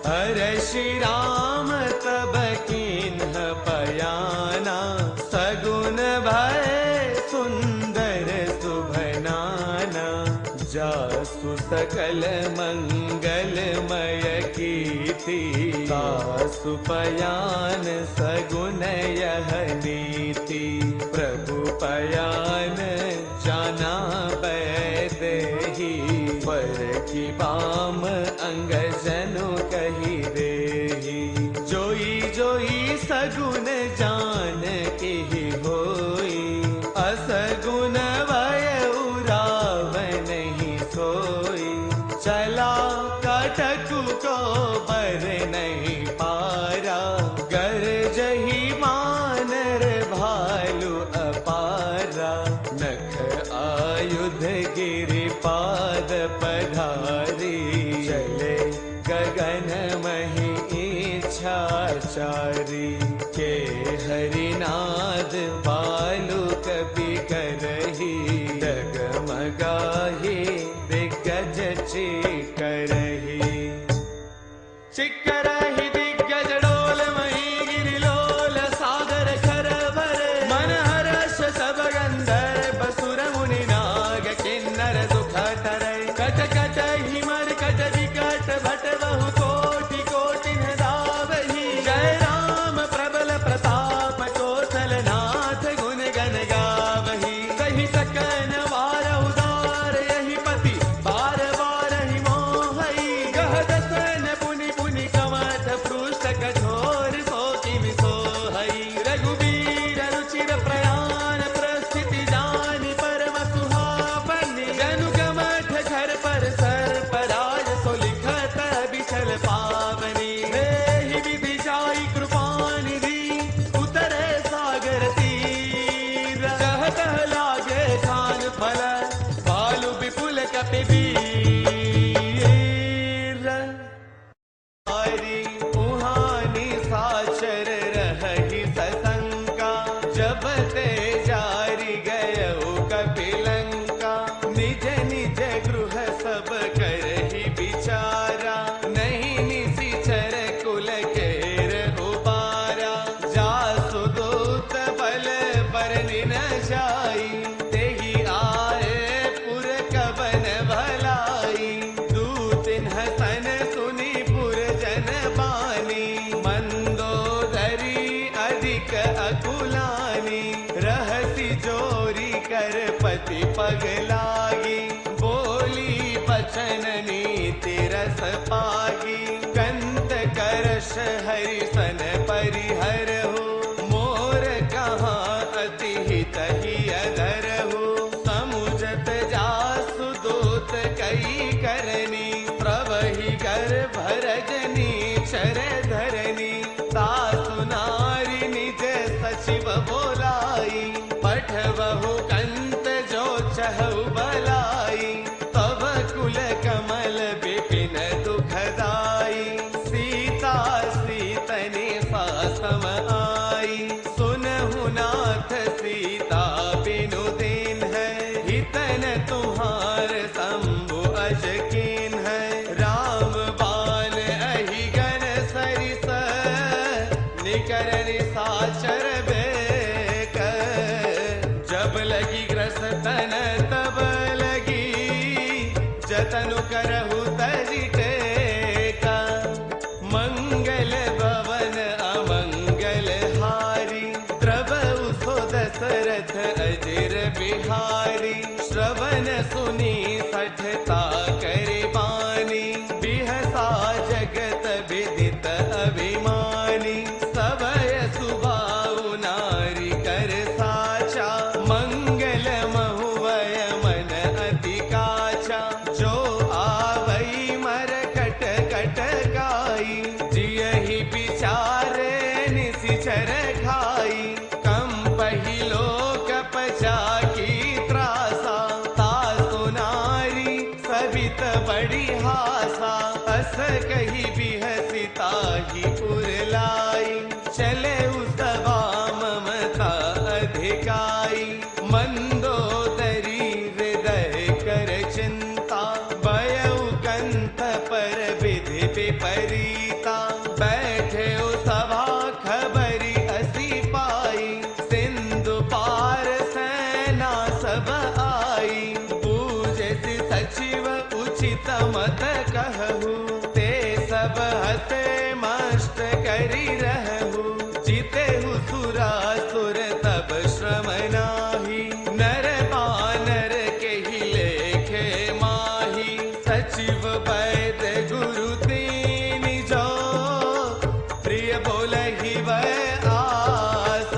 हर्षि राम तब कीन्ह पयाना, सगुन भय सुंदर सुभनाना। जासु सकल मंगलमय कीर्ति, तासु पयान सगुन यह नीति। प्रभु पयान जाना बैदेही, पर की बाम अंग जनु कही देही। जोई जोई सगुन जान के ही होई, असगुन भय उराव नहीं सोई। चला कटकु को बर नहीं पारा, गर्जहि मानर दुआरी के हरिनाद बालू कपि करही डगमगाही दिग्गज चिकरही चिकरही दिग्गज डोलमही गिरिलोल सागर खरवर मन हर्ष सब गंधर्व सुर मुनि नाग किन्नर दुख तरय कट कट हिमर कट विकट भट बहु कोटि कोटि धावहि जय राम प्रबल प्रताप कौशल नाथ गुण गण गावहि कहि सकन वार उदार यही पति बार बार ही मोहई गह दसन पुनि पुनि कमठ पृष्ठ कठोर सो किमि सोहई रघुवीर रुचिर प्रयाण प्रस्थिति जानि परम सुहावनि जनु कमठ घर पर सर पराज सो लिखत बिचल पावनी देहि विधि जाई कृपा निधि उतरे सागर तीर कह कह लागे खान फल बालु विपुल कपि वीर हरि उहानी साचर रहि सशंका जब ते जारी गयउ कपिलंका निज निज गृह सब करहि विचारा नहीं निशिचर कुल केर उबारा जासु दूत बल बरनि न जाई तेहि आए पुर कवन भलाई दूतिन हसन सुनि पुर जन बानी मंदोदरी अधिक अकुलानी रहसी जोरी कर पति पगलागी बोली बचन नीति रस पागी कंत करश हरि सन परिहर हो मोर कहाँ अति हित ही अधर हो समुझत जासु दूत कई करनी प्रवहि कर भरजनी चर धरनी सासु नारी निज सचिव बोलाई पठवहु कंत जो चहु बलाई तब कुल कमल विपिन दुखदाई सीता सीतनि सासम आई सुनहु नाथ सीता बिनु दिन है हितन तुम्हार शंभु अज कीन है राम बाण अहि गण सरिस निकर निशाचर बेक जब लगी ग्रस तन तब लगी जतनु करहु तरि टेका मंगल भवन अमंगल हारी द्रवहु सो दशरथ अजिर बिहारी श्रवण सुनी सठता करे बानी बिहसा जगत विदित अभिमानी सबय सुभाउ नारी कर साचा मंगल महुवय मन अति काचा जो आवई मर कट कट गाई जियहि विचारे निशिचर खाई कम पहिलो कपचा की त्रासा तासु नारी सबित बड़ी हासा अस कही बिहसिता ही उरलाई चले उसवा ममता अधिकाई मंदोदरी हृदय कर चिंता भयउ कंठ पर विधि विपरीता बैठे सभा खबरी असी पाई सिंधु पार सेना सब आई पूजति सचिव उचित मत कहु ते सब हसे मस्त करी रहु जितेहु सुरासुर तब श्रम नाही नर बानर केहि लेखे माही सचिव वैद्य गुरु तीनि जो प्रिय बोलहि वै आस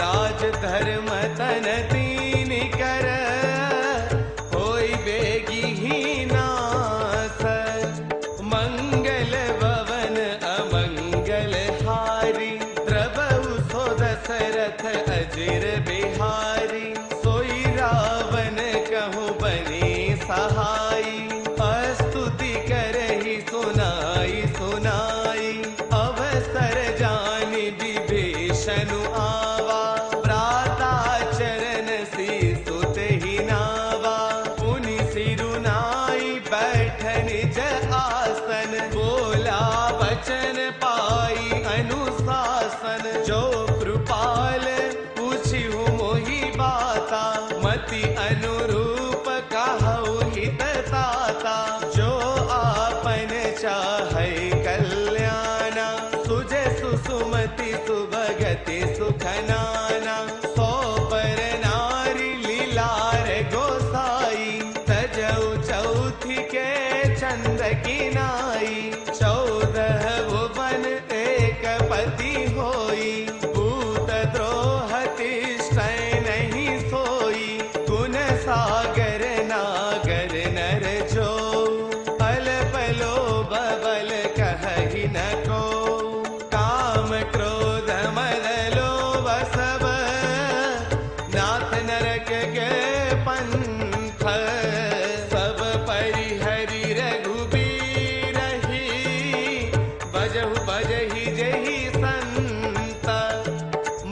राज धर्म तन तीनि कर होई बेगी ही नास मंगल भवन अमंगल हारी द्रवहु सो दशरथ अजिर बिहारी सोई रावण कहूँ बनी सहाई स्तुति करहि सुनाई सुनाई अवसर जानि विभीषण आवा, प्राताचरण सीसुत ही नावा। पुनि सिरुनाई बैठन ज आसन, बोला वचन पाई अनुशासन। जो कृपाल पूछिहु मोहि बाता, मति अनुरूप कहु हित ताता। जो आपन चाहै कल्याणा, सुजै सुसुमति सुभगति सुख नाना। सो पर नारी लीलार गोसाई, तजौ चौथी के चंद की नाई। 14 भुवन एक पति होई, भूत द्रोह तिष्ठै नहीं सोई। गुण सागर नागर नर जो, अल्प लोभ बल कहहि न को। काम क्रोध मद लोभ सब, नाथ नरक के पंथ। सब परिहरि रघुबीरहि, बजहु बजहि जहि संत।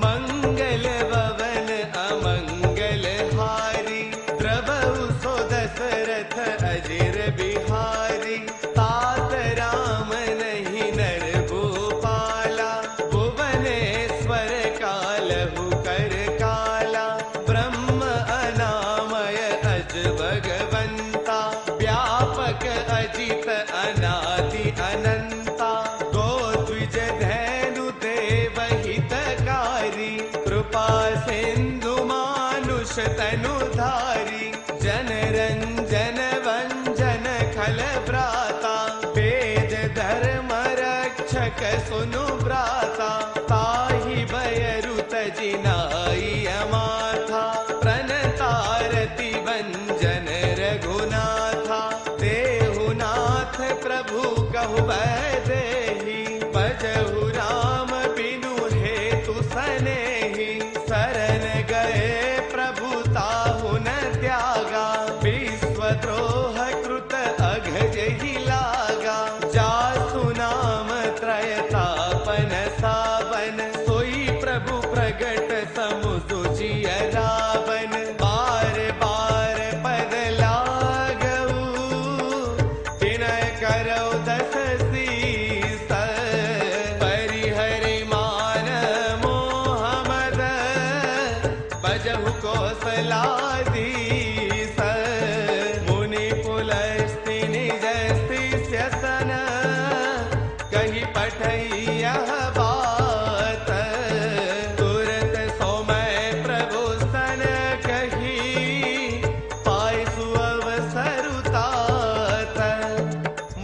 मंगल भवन अमंगल हारी, द्रवहु सो दशरथ अजिर बिहारी। तात राम नहीं नर भूपाला, भुवनेश्वर कालहु कर काला। ब्रह्म अनामय अज भगवंता, व्यापक अजित अनादि अनंता। गो द्विज धैनु देव हितकारी, कृपा सिंधु मानुष तनुधारी। जन रंजन वंजन खल भ्राता, वेद धर्म रक्षक सुनु भ्राता। ताहि भयरु तजिनाई अमाथा, प्रणतारति भंजन रघुनाथा। देहु नाथ प्रभु कहु वैदेही, बजहु राम बिनु हेतु सनेही। शरण गए प्रभु ताहु न त्यागा, विश्वद्रोह कृत अघजहि लागा। जासु नाम त्रयतापन सावन, सोई प्रभु प्रगट समुझु जिय रावण। बार बार पद लागऊ, विनय करौ दस सीस। परिहरि मान मोह मद, बजहु कौशलाधीश। मुनि पुलस्त्य निज शिष्य सन, कहि पठई यह बात। तुरत सोमय प्रभु सन कही, पाय सुअवसर तात।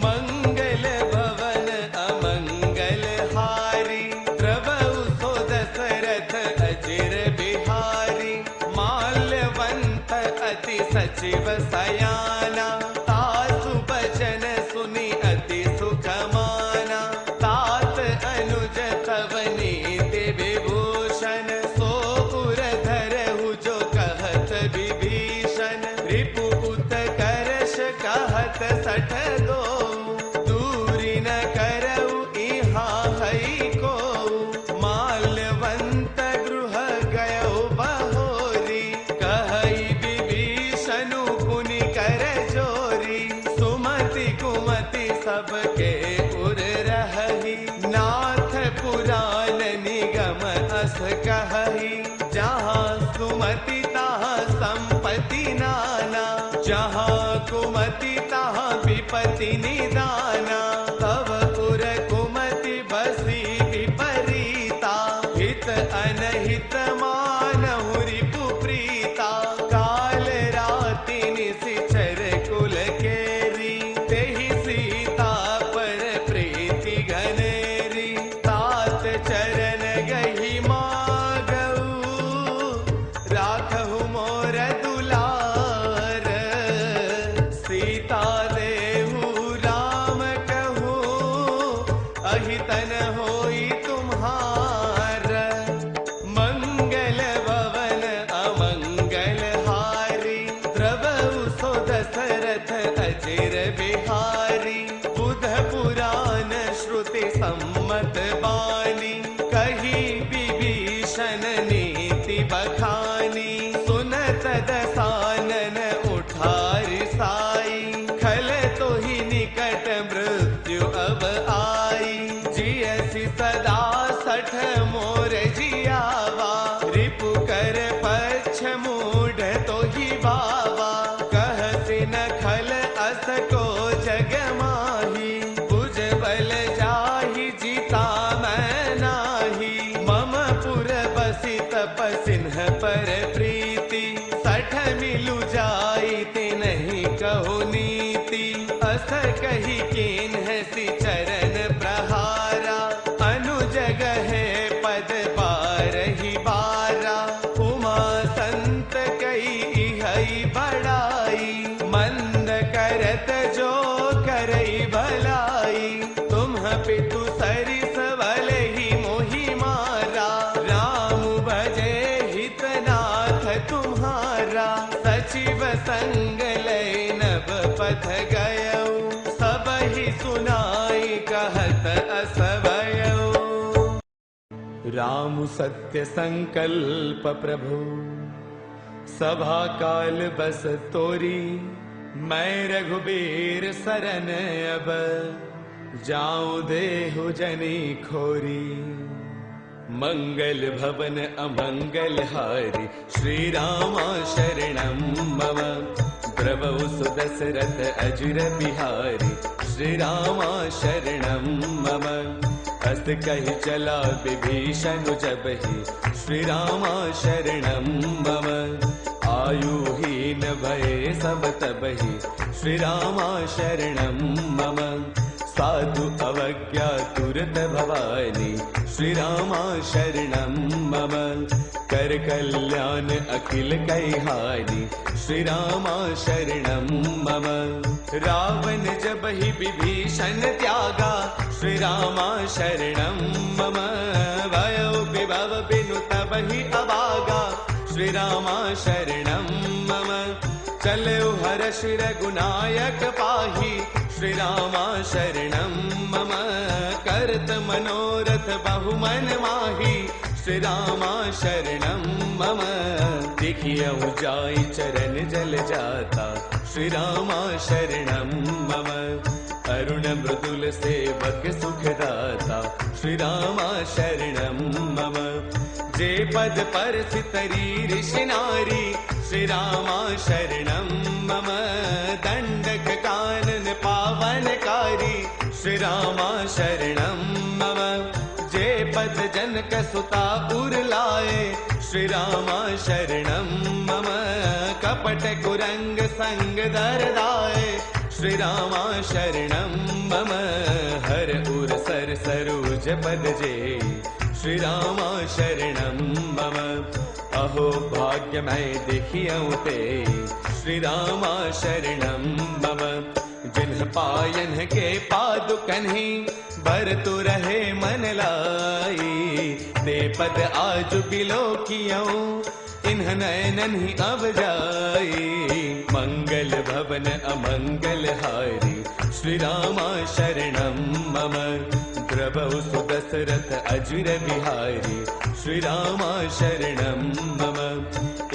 मंगल भवन अमंगल हारी, द्रवहु सो दशरथ अजिर बिहारी। माल्यवंत अति सचिव सयाना, तासु बचन सुनि अति सुख माना। तात अनुज तव नीति विभूषण, सो उर धरहु जो कहत विभीषण। रिपुपुत करश कहत सठ दो, दूरी न करऊ इहाँ हई को। माल्यवंत गृह गयो बहोरी, कहई विभीषणु पुनि कर जोरी। सुमति कुमति सबके उर रहही, नाथ पुराण निगम अस कहही। जहाँ सुमति तहाँ संपत्ति नाना, जहाँ कुमति तहाँ विपत्ति निदाना। तव उर कुमति बसी विपरीता, हित अनहित मानहु रिपु प्रीता। काल राति निशिचर कुल केरी, तेहि सीता पर प्रीति घनेरी। तात चरण गही मागऊ, राखहु मोर दुलार। सीता देहु राम कहू, अहितन होई तुम्हार। मंगल बखानी सुनत दसानन उठार साई खल तो ही निकट मृत्यु अब आई जियसि सदा 60 मोर जियावा रिपु कर पक्ष मूढ़ तो ही बावा कहसि न खल अस को जग माही बुझ बल जाहि जीता मैं नाही मम पुर बसि तपसिन्ह पर प्रीति 60 मिलु जाई ते नहीं कहो नीति अस कही किन्ह सि चरण प्रहारा अनुजग है पद बारहि बारा उमा संत कई हई बड़ाई मंद करत जो करई भलाई तुम पितु सरिस बल ही मोहि मारा राम भजे हितनाथ तुम्हारा सचिव संग लय नभ पथ गयौ सब ही सुनाई कहत असवयौ राम सत्य संकल्प प्रभु सभा काल बस तोरी मैं रघुबीर सरन अब जाऊं देहु जनी खोरी मंगल भवन अमंगल हारी श्री रामा शरणं मम द्रवौ सुदशरथ अजुर बिहारी श्री रामा शरणं मम अस्त कहि चला विभीषण जबहि श्री रामा शरणं मम आयु हीन भये सब तबहि श्री रामा शरणं मम साधु अवज्ञा तुरत भवानी श्री रामा शरणं मम कर कल्याण अखिल कैहानी श्री रामा शरणं मम रावण जबहि विभीषण त्यागा श्री रामा शरणं मम भयो विभव बिनु तबहि अभागा श्री रामा शरणं मम चलो हर्ष रघुनायक पाही श्री रामा शरणं मम करत मनोरथ बहुमन माही श्री रामा शरणं मम देखियौ जाई चरण जल जाता श्री रामा शरणं मम अरुण मृदुल सेवक सुखदाता श्री रामा शरणं मम जे पद पर सितरी ऋषि नारी श्री रामा शरणं मम दंडक कानन पावनकारी श्री रामा शरणं मम जे पद जनक सुता उर लाए श्री रामा शरणं मम कपट कुरंग संग दरदाए श्री रामा शरणं मम हर उर सर सरोज पद जे श्री रामा शरणं मम अहो भाग्य मैं देखियौ ते श्री रामा शरणं मम जिन्ह पायन के पादुकन्हि भरतु रहे मन लाई ते पद आज बिलो कियौ इन्ह नयनन ही अब जाई मंगल भवन अमंगल हारी श्री रामा शरणं मम द्रवौ सुदशरथ अजुर बिहारी श्री रामा शरणं मम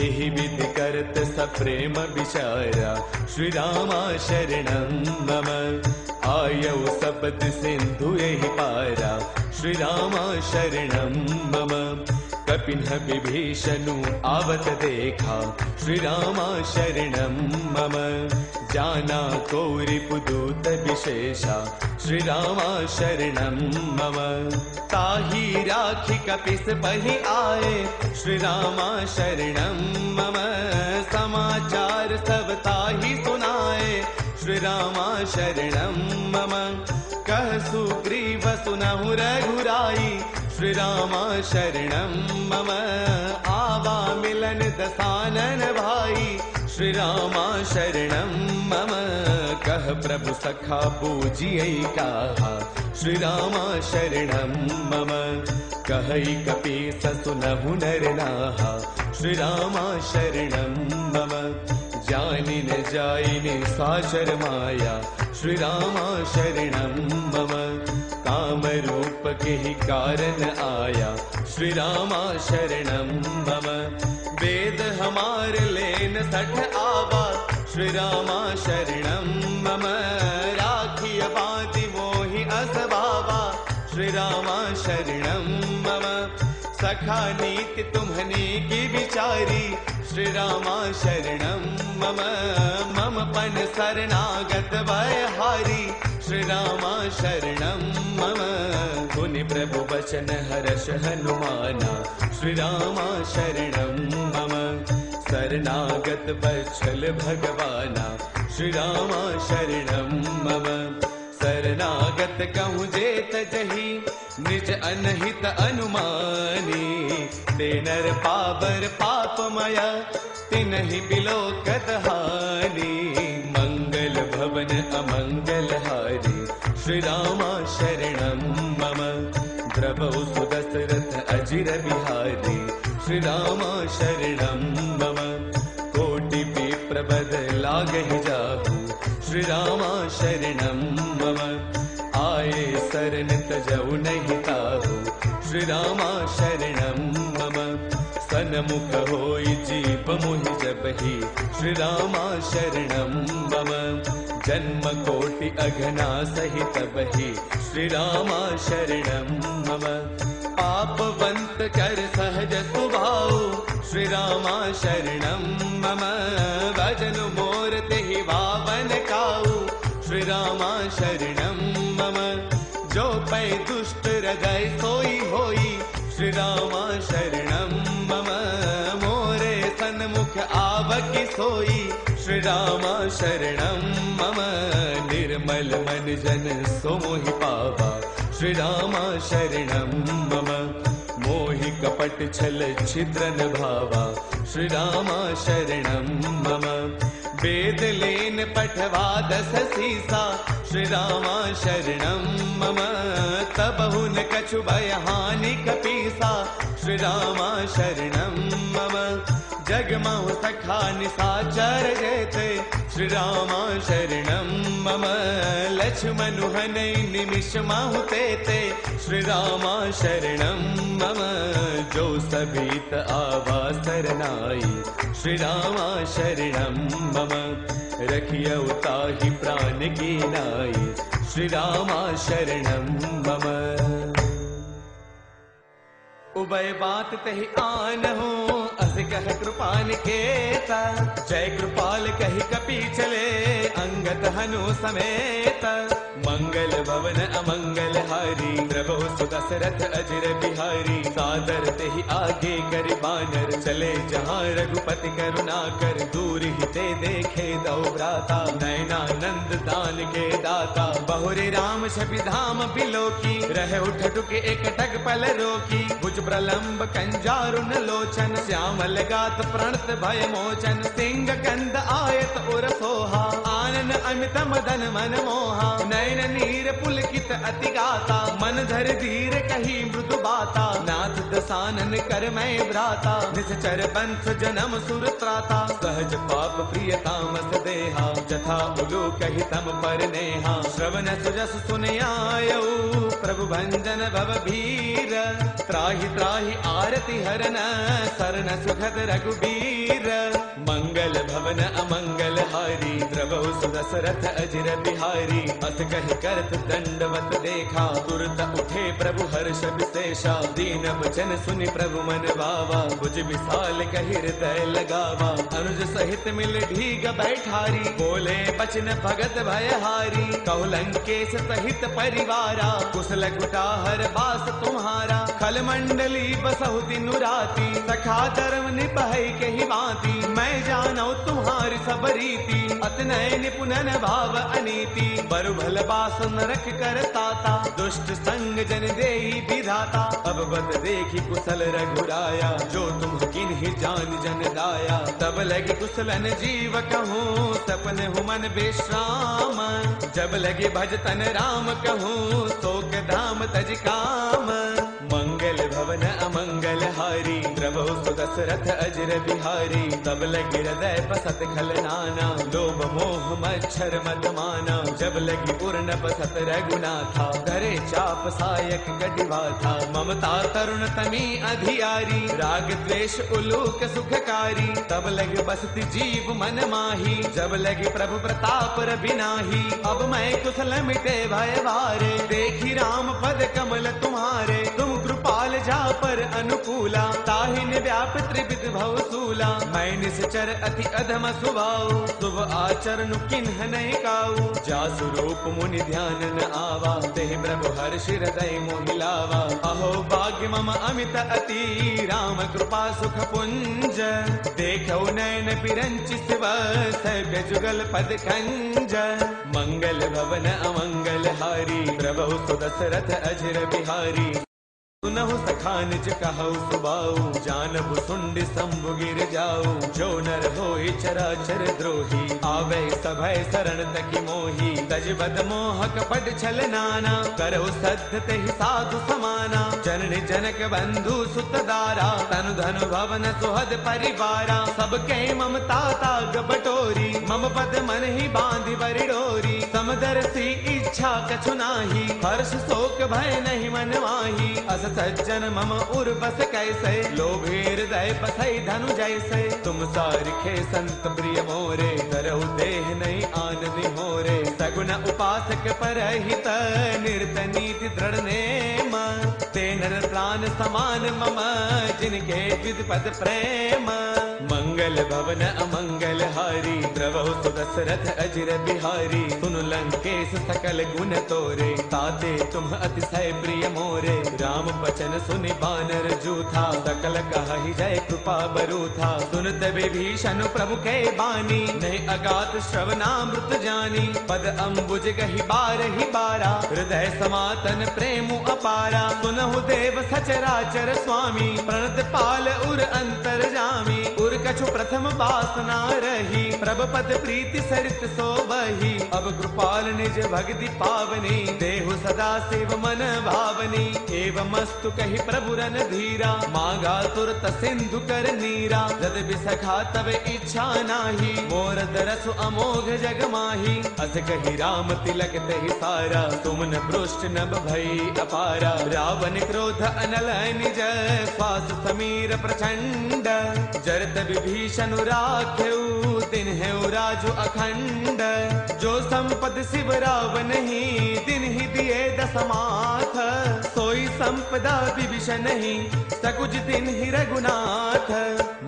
एहि विधि करत सप्रेम विचारा श्री रामा शरणं मम आयौ सपद सिंधु एहि पारा श्री रामा शरणं मम कपिन्ह विभीषणु आवत देखा श्री रामा शरणं मम जाना कोरि पुदूत विशेषा श्री रामा शरणं मम ताहि राखी कपिस पहि आए श्री रामा शरणं मम समाचार सब ताहि सुनाए श्री रामा शरणं मम कह सुग्रीव सुनहु रघुराई श्री रामा शरणं मम आवा मिलन दसानन भाई श्री रामा शरणं मम कह प्रभु सखा पूजियै काहा श्री रामा शरणं मम कहई कपीस सुनहु नर नाहा श्री रामा शरणं मम जानि न जाइनि साचर माया श्री रामा शरणं मम काम रूप के ही कारण आया, श्री रामा शरणम मम। वेद हमार लेन सठ आवा, श्री रामा शरणम मम। राखिय बाति मोहि असबावा, श्री रामा शरणम मम। सखा नीति तुम्हनी की विचारी, श्री रामा शरणम मम। मम पन शरणागत भयहारी, श्री रामा शरणम मम। मुनि प्रभु वचन हर्ष हनुमाना, श्री रामा शरणम मम। शरणागत वत्सल भगवाना, श्री रामा शरणम मम। शरणागत कहूँ जेत जही, निज अनहित अनुमानी। ते नर पावर पापमय, तिनहि बिलोकत हानि। मंगल भवन अमंगल हारी, श्री रामा शरणम मम। द्रवौ सुदशरथ अजिर बिहारी, श्री रामा शरणम मम। कोटि विप्रबद लागहि जाहु, श्री रामा शरणम मम। आए शरण तजौ नहीं ताहु, श्री रामा शरणम मम। सनमुख होई जीव मोहि जबहि, श्री रामा शरणम मम। जन्म कोटि अघना सहित बहि, श्री रामा शरणम मम। पापवंत कर सहज स्वभाव, श्री रामा शरणम मम। भजन मोर तेहि पावन काऊ, श्री रामा शरणम मम। जो पै दुष्ट हृदय सोई होई, श्री रामा शरणम मम। मोरे सन्मुख आवकी सोई, श्री रामा शरणम मम। निर्मल मन जन सो मोहि पावा, श्री रामा शरणम मम। मोहि कपट छल छिद्र न भावा, श्री रामा शरणम मम। वेद लेन पठवा दस सीसा, श्री रामा शरणम मम। तबहु न कछु भय हानि कपीसा, श्री रामा शरणम मम। जगमहु सखा निशाचर जेते, श्री रामा शरणम मम। लक्ष्मणु हनै निमिष माहु तेते, श्री रामा शरणम मम। जो सभीत आवा सरनाई, श्री रामा शरणम मम। रखियौ ताहि प्राण की नाई, श्री रामा शरणम मम। उभय बात तहि आन हो, अस कह कृपान केता। जय कृपाल कहि कपि चले, अंगत हनु समेत। मंगल भवन अमंगल हारी, प्रभु सुदशरथ अजिर बिहारी। सादर तेहि आगे करि बानर, चले जहाँ रघुपति करुणा कर। दूर ही ते देखे दौ भ्राता, नयनानंद दान के दाता। बहुरे राम छवि धाम बिलोकी, रहे उठटुक एक टक पल रोकी। भुज प्रलंब कंजारुन लोचन, श्यामल गात प्रणत भय मोचन। सिंह कंद आयत उर सोहा, आनन अमित मदन मन मोहा। नयन नीर पुलकित अति गाता, मन धर धीर कही मृदु बाता। नाथ दसानन कर मैं भ्राता, निश्चर बंश जन्म सुर त्राता। सहज पाप प्रिय तामस देहा, जथा उलू कही तम पर नेहा। श्रवण सुजस सुन आयौ, प्रभु भंजन भव भीर। त्राहि त्राहि आरति हरन, शरण सुखद रघुबीर। मंगल भवन अमंगल हारी, द्रवौ सुदशरथ अजिर बिहारी। अस कहि करत दंडवत देखा, तुरत उठे प्रभु हर्ष विशेषा। दीन वचन सुनि प्रभु मन भावा, भुज विशाल कहि हृदय लगावा। अनुज सहित मिल ढीग बैठारी, बोले बचन भगत भयहारी। कहु लंकेश सहित परिवारा, कुशल कुटाहर बास तुम्हारा। खल मंडली बसहु दिनु राती, सखा धर्म निपहै कहि बाती। मैं जानौ तुम्हारी सब रीति, अतनय निपुणन भाव अनीति। बरु भल बास नरक कर ताता, दुष्ट संग जन देहि विधाता। अब बत देखी कुशल रघुराया, जो तुम किन्हि जान जन दाया। तब लगे कुशलन जीव कहूँ, सपन हु मन विश्राम। जब लगे भजतन राम कहूँ, शोक धाम तज काम। मंगल भवन अमंगल हारी, द्रवौ सुदशरथ दशरथ अजर बिहारी। तब लगी हृदय बसत खल नाना, लोभ मोह मच्छर मद माना। जब लगी उर्न बसत रघुनाथा, धरे चाप सायक कटिवा था। ममता तरुण तमी अधियारी, राग द्वेष उलूक सुखकारी। तब लगी बसती जीव मन माही, जब लगी प्रभु प्रताप रबिनाही। अब मैं कुशल मिटे भय भारे, देखी राम पद कमल तुम्हारे। तुम कृपाल जा पर अनुकूला, ताहिन व्याप त्रिविध भव सूला। मैं निश्चर अति अधम स्वभाव, शुभ आचरण किन्ह नहीं काऊ। जासु रूप मुनि ध्यान न आवा, तेहि प्रभु हर्ष हृदय मोहि लावा। अहो भाग्य मम अमित अति, राम कृपा सुख पुंज। देखो नयन पिरंचि शिव, सभ्य जुगल पद कंज। मंगल भवन अमंगल हारी, प्रभु सुदशरथ अजर बिहारी। सुनहु सखा निज कहु सुबाऊ, जानबु सुंड शंभु गिर जाऊ। जो नर होई चराचर द्रोही, आवे सभय शरण तकी मोही। तज बद मोह कपट छल नाना, करहु सद्ध तेहि साधु समाना। जननी जनक बंधु सुत दारा, तनु धनु भवन सुहद परिवारा। सबके ममता ताग बटोरी, मम पद मन ही बांधि बरि डोरी। समदर्शी इच्छा कछु नाही, हर्ष शोक भय नहीं मन माही। अस सज्जन मम उर बस कैसे, लोभे हृदय बसई धनु जैसे। तुम सारिखे संत प्रिय मोरे, तरहु देह नहीं आनंद मोरे। सगुन उपासक परहित, निरत नीति दृढ़ नेम। ते नर प्राण समान मम, जिनके विद पद प्रेम। मंगल भवन अमंगल हारी, प्रभु सुदशरथ अजर बिहारी। सुन लंकेश सकल गुण तोरे, ताते तुम अतिशय प्रिय मोरे। राम बचन सुनि बानर जूथा, सकल कहि जय कृपा बरूथा। सुनत विभीषण प्रभु के बानी, नहीं अगात श्रवणामृत जानी। पद अम्बुज गहि बारहि बारा, हृदय समातन प्रेम अपारा। सुनहु देव सचराचर स्वामी, प्रणत पाल उर अंतर जामी। उर कछु प्रथम वासना रही, प्रभु पद प्रीति सरित सो बही। अब कृपाल निज भक्ति पावनी, देहु सदा शिव मन भावनी। एवं मस्तु कही प्रभु रन धीरा, मांगा तुरत सिंधु कर नीरा। जद बिसखा तब इच्छा नाही, मोर दरसु अमोघ जग माही। अस कही राम तिलक तेहि सारा, तुमन पृष्ठ नभ भई अपारा। रावण क्रोध अनल निज, श्वास समीर प्रचंड। जरत विभीषण राख्यऊ, तिन्हें राजु अखंड। जो संपद शिव रावण ही, तिन्हि दिए दसमाथ। सोई संपदा विभीषण ही, सकुज तिन्हि रघुनाथ।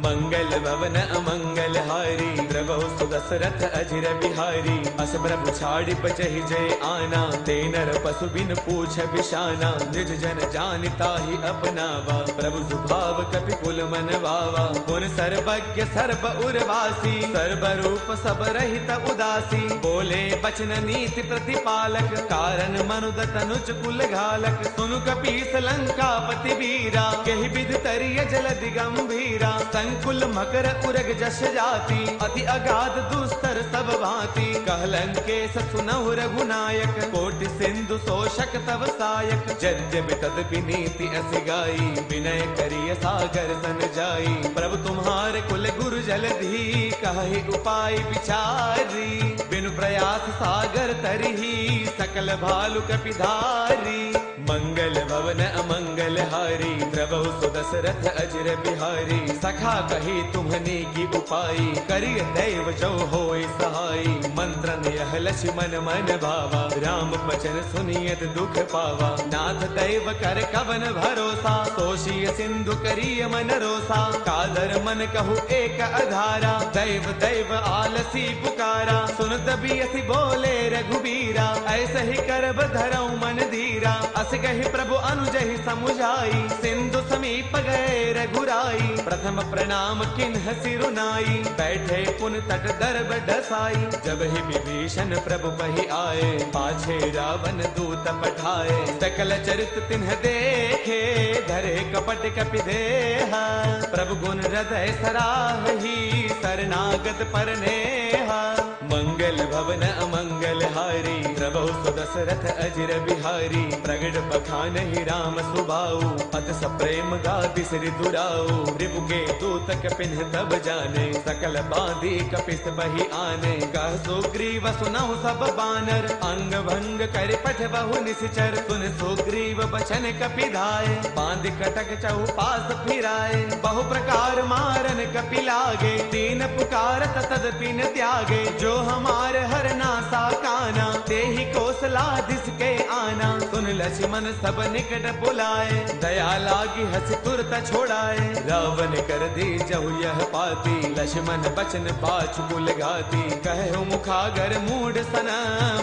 मंगल भवन अमंगल हारी, प्रभु सुदशरथ अजर बिहारी। अस प्रभु छाड़ि बचहि जय आना, ते नर पशु बिन पूछ बिशाना। निज जन जानिता ही अपनावा, प्रभु सुभाव कपि कुल मन भावा। गुण सर्वज्ञ सर्व उर्वासी, सर्व रूप सब रहित उदासी। बोले बचन नीति प्रतिपालक, कारण मनुद तनुज कुल घालक। सुनु कपीस लंकापति वीरा, कहि विध तरिय जलधि गंभीरा। संकुल मकर उरग जस जाति, अति अगाध दुस्तर सब भांति। कह लंकेश सुनहु रघुनायक, कोटि सिंधु शोषक तव सायक। यद्यपि तदपि नीति अस गाई, विनय करिय सागर सन जाई। प्रभु तुम्हारे कुल गुरु जलधि, कहि उपाय विचारी। बिनु प्रयास सागर तरही, सकल भालु कपिधारी। मंगल भवन अमंगल हारी, प्रभु सुदशरथ अजर बिहारी। सखा कही तुम्हनी की उपाई, करिय दैव जो होय सहाई। मंत्र यह लक्ष्मण मन भावा, राम बचन सुनियत दुख पावा। नाथ दैव कर कवन भरोसा, तोषिय सिंधु करिय मन रोसा। कादर मन कहु एक अधारा, दैव दैव आलसी पुकारा। सुन तबियति बोले रघुबीरा, ऐसे ही करब धरऊ मन धीरा। अस कहि प्रभु अनुजहि समुझाई, सिंधु समीप गए रघुराई। प्रथम प्रणाम किन्ह सिरुनाई, बैठे पुन तट दर्ब ढसाई। जब ही विभीषण प्रभु बहि आए, पाछे रावण दूत पठाए। सकल चरित तिन्ह देखे, धरे कपट कपि देहा। प्रभु गुण हृदय सराही, शरणागत पर नेहा। मंगल भवन अमंगल हारी, प्रभु सुदशरथ अजिर बिहारी। प्रगट बखान ही राम सुबाऊ, अत सप्रेम गाति श्री दुराऊ। रिपु के दूत कपिन तब जाने, सकल बांधी कपिस बही आने। कह सुग्रीव सुनहु सब बानर, अंग भंग कर पठ बहु निश्चर। सुन सुग्रीव बचन कपिधाए, बांध कटक चहुपास फिराए। बहु प्रकार मारन कपि लागे, तीन पुकारत तदपि न त्यागे। जो हमार हर नासा काना, ते ही कौशलाधीश के आना। सुन लक्ष्मण सब निकट बुलाए, दया लागी हंस तुरत छोड़ाए। रावण कर दी जहु यह पाती, लक्ष्मण बचन पाछ कुल गाती। कहु मुखागर मूढ़ सन,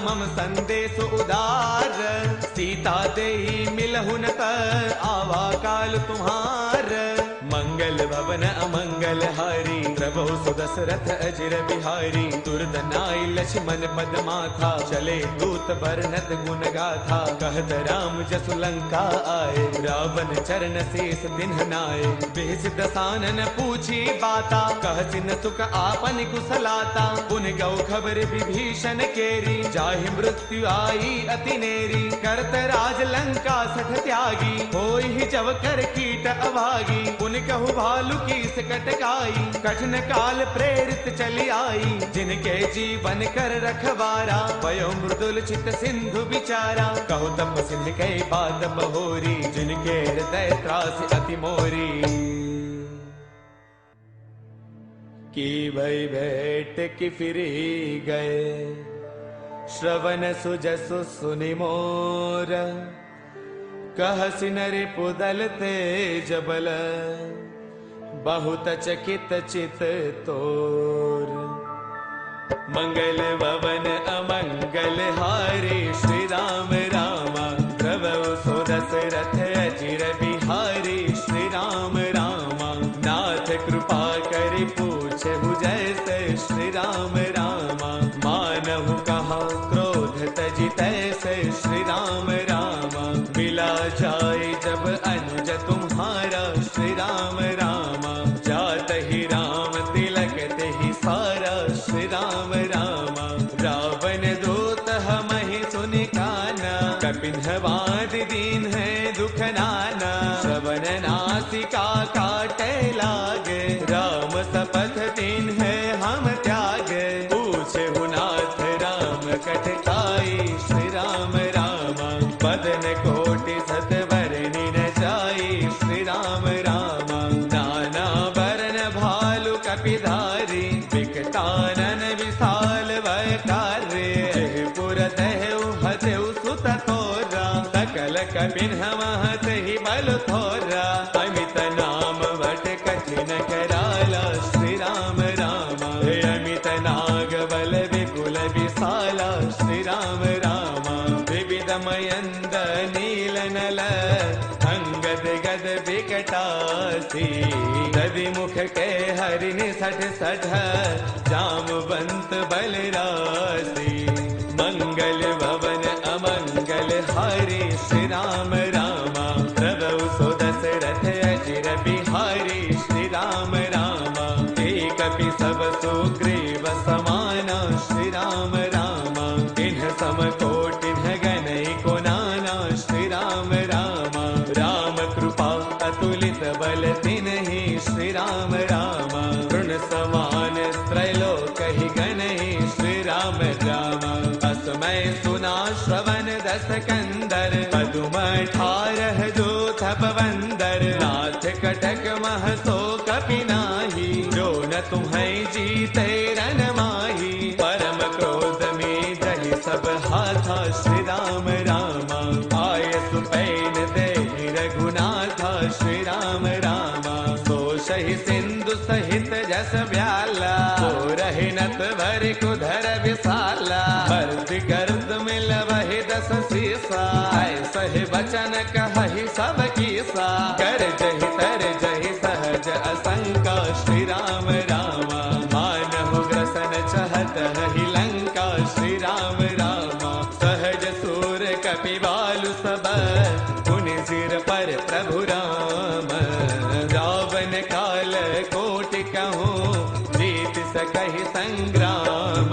मम संदेश उदार। सीता देहि मिलहु न त, आवा काल तुम्हार। मंगल भवन अमंगल हारी, प्रभु सुदशरथ अजिर बिहारी। दुर्दनाई लक्ष्मण पद माथा, चले दूत बरनत गुण गाथा। कहत राम जसु लंका आए, रावण चरण शेष तिन्ह नाए। बेस दसानन पूछी बाता, कहत न सुख आपन कुशलाता। पुन गौ खबर विभीषण केरी, जाहि मृत्यु आई अति नेरी। करत राज लंका सठ त्यागी, होई ही जब कर कीट अभागी। पुन कहु भालु की कटकाई, कठिन काल प्रेरित चली आई। जिनके जीवन कर रखवारा, भयो मृदुल चित सिंधु बिचारा। कहु तप सिंध के बात बहोरी, जिनके हृदय त्रास अति मोरी। की भई भेंट की फिरी गए, श्रवण सुजसु सुनि मोर। कहसि नरि पुदल तेज बल, बहुत चकित चित तोर। मंगल भवन अमंगल हारी, श्री राम रामा। प्रभु सुदशरथ अजिर बिहारी, श्री राम रामा। नाथ कृपा करि पूछहु जैसे, श्री राम रामा। मानहु कहा क्रोध तजि तैसे, श्री राम रामा। मिला जाए जब अनुज तुम्हारा, श्री राम रामा। जात ही राम तिलक तेहि सारा, श्री राम रामा। रावण दूत हमहि सुनि काना, कपिन्हवाद दीन है दुख नाना। श्रवण नासिका काटे लागे, राम सपथ तीन है हम त्यागे। पूछे नाथ राम कटकाई, श्री राम रामा। बदन कोटि सतवर निन जाई, श्री राम रामा। नाना बरन भालु कपिधारी, विकटानन विशाल वैकारी। पुर दहु हथेउ सुत थोरा, सकल कपिन महत ही बल थोरा। अमित नाम वट कठिन कराला, श्री राम रामा। अमित नाग बल विपुल विशाला, श्री राम रामा। विविध मयंद नील नल, अंगद गद विकटासी। रवि मुख के हरिनि सठ सठ, जामवंत बलरासी। मंगल भवन अमंगल हारी, श्री राम रामा। प्रभु सुदशरथ अजिर बिहारी, श्री राम रामा। एक कपि सब सुग्रीव समाना, श्री राम रामा। इन्ह सम कोटिन्ह गनई को नाना, श्री राम रामा। राम कृपा अतुलित बल तिन्हि, श्री राम रामा। तृण समान त्रैलोक ही गनई, श्री राम रामा। असमय सुना श्रवण दस कंदर, पदुम 18 जो थप बंदर। नाथ कटक मह सो कपि नाही, जो न तुम्हें जीते रन माही। परम क्रोध में दहि सब हाथा, श्री राम रामा। आय सुपैन देहि रघुनाथा, श्री राम रामा। सो सही सिंधु सहित जस ब्याला, सो रहे नत भर कुधर विशाला। मर्द गर्द मिल वही 10 सीसा, ऐसहि वचन कहहि सब कीसा। कर जहि तर जहि सहज असंका, श्री राम रामा। मानहु ग्रसन चहत ही लंका, श्री राम रामा। सहज सूर कपि बालु सब, पुनि सिर पर प्रभु राम। रावण काल कोटि कहूँ, जीत सकहि संग्राम।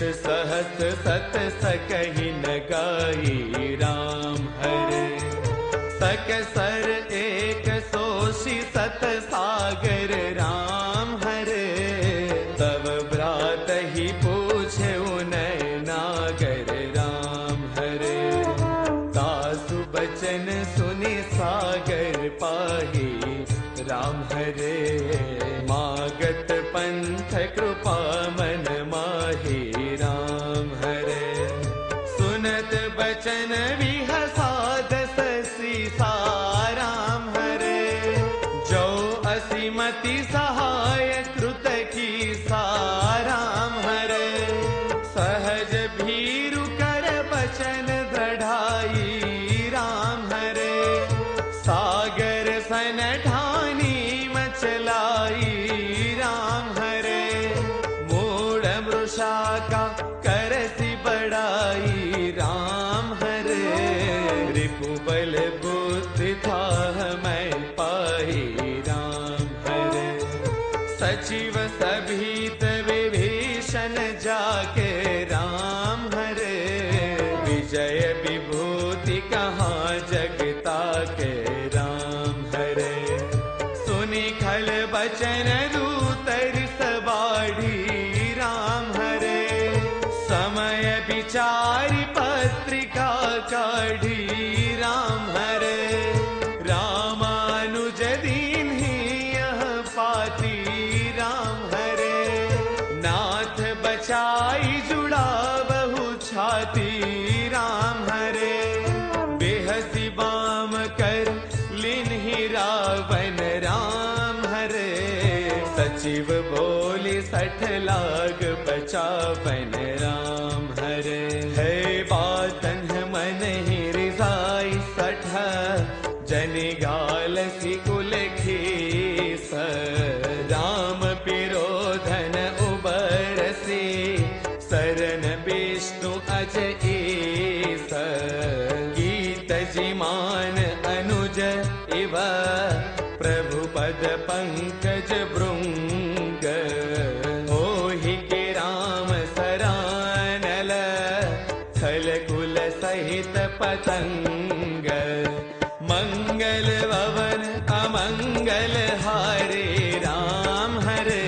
सहस सत सकहि न गाई राम हरे। सकसर एक सोषि सत सागर राम हरे। तब ब्रात ही पूछे उनय नागर राम हरे। दासु बचन सुनि सागर पाही राम हरे। मागत पंथ कृपा मन माही राम हरे। सुनत बचन विहसाद सीसा राम हरे। जो असीमति सहाय कृत की साराम हरे। सहज भीरु कर बचन दृढ़ाई राम हरे। सागर सन ठानी मचलाई राम हरे। मूढ़ मृषा का करसी बड़ाई राम हरे। रिपु बल बुद्धि था मैं पाई राम हरे। सचिव सभीत विभीषण जाके राम हरे। विजय विभूति कहाँ जगता के राम हरे। सुनि खल बचन दूतर सबाढ़ी राम हरे। समय विचारि पत्रिका काढ़ी राम हरे। रामानुज दीन्ही यह पाती राम हरे। नाथ बचाई जुड़ा बहु छाती राम हरे। बेहसी बाम कर लिन्ही रावण राम हरे। सचिव बोली सठ लाग बचावन राम हरे। है बातन मन ही रिसाई सठ जन गाल सिकुल खीस। राम पिरोधन उबरसी शरण विष्णु अज ईस। गीत जिमान अनुज इव प्रभु पद पंकज भृंग। ओहि के राम सरानल थल कुल सहित पतंग। मंगल भवन अमंगल हारे राम हरे।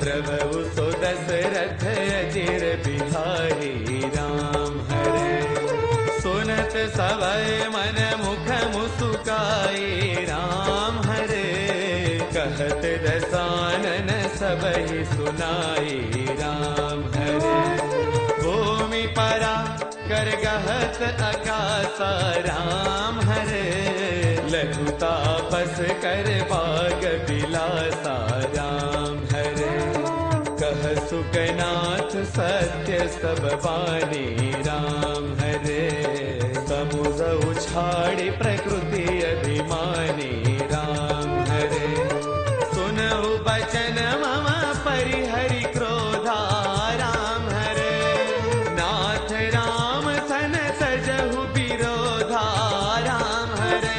प्रभु सो दशरथ अजिर बिहारी राम हरे। सुनत सबय मन मुख मुसुकाए राम हरे। कहत दसानन सबहि सुनाई राम हरे। भूमि परा कर गहत आकाशा राम हरे। लघु तापस कर बाग बिलासा राम हरे। कह सुकनाथ सत्य सब बानी राम हरे। समुझ उछाड़ी प्रकृति अभिमानी राम हरे। सुनहु बचन मम परिहरि क्रोधा राम हरे। नाथ राम सन तजहु विरोधा राम हरे।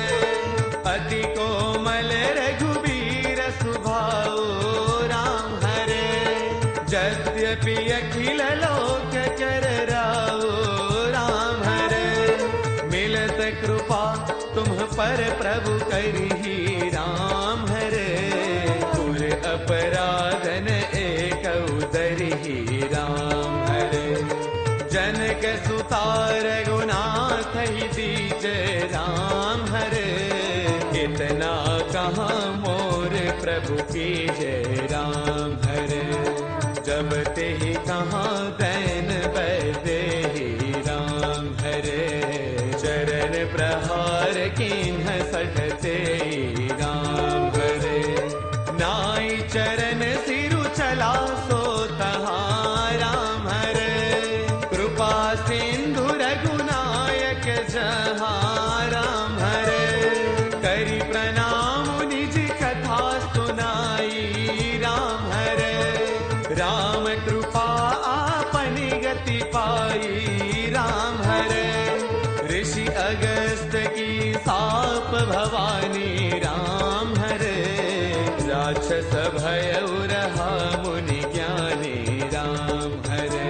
अति कोमल रघुबीर सुभाऊ राम हरे। यद्यपि अखिल लोक कर राऊ राम हरे। मिलत कृपा तुम पर प्रभु करिहि राम हरे। पुर अपराधन एक उदरिहि राम हरे। जनक सुतार गुनाथ ही दीज राम हरे। इतना कहाँ मोर प्रभु की जय राम हरे। जब ते ही कहाँ दैन बैदेहि राम हरे। चरण प्रहार किन्ह सठते राम हरे। नाई चरण सिरु चला सो तहाँ राम हरे। कृपा सिंधु रघुनायक जहाँ राम हरे। करी प्रणाम निज कथा सुनाई राम हरे। राम कृपा आपनि गति पाई राम हरे। ऋषि अगस्त की साप भवानी राम हरे। राक्षस भय रहा मुनि ज्ञानी राम हरे।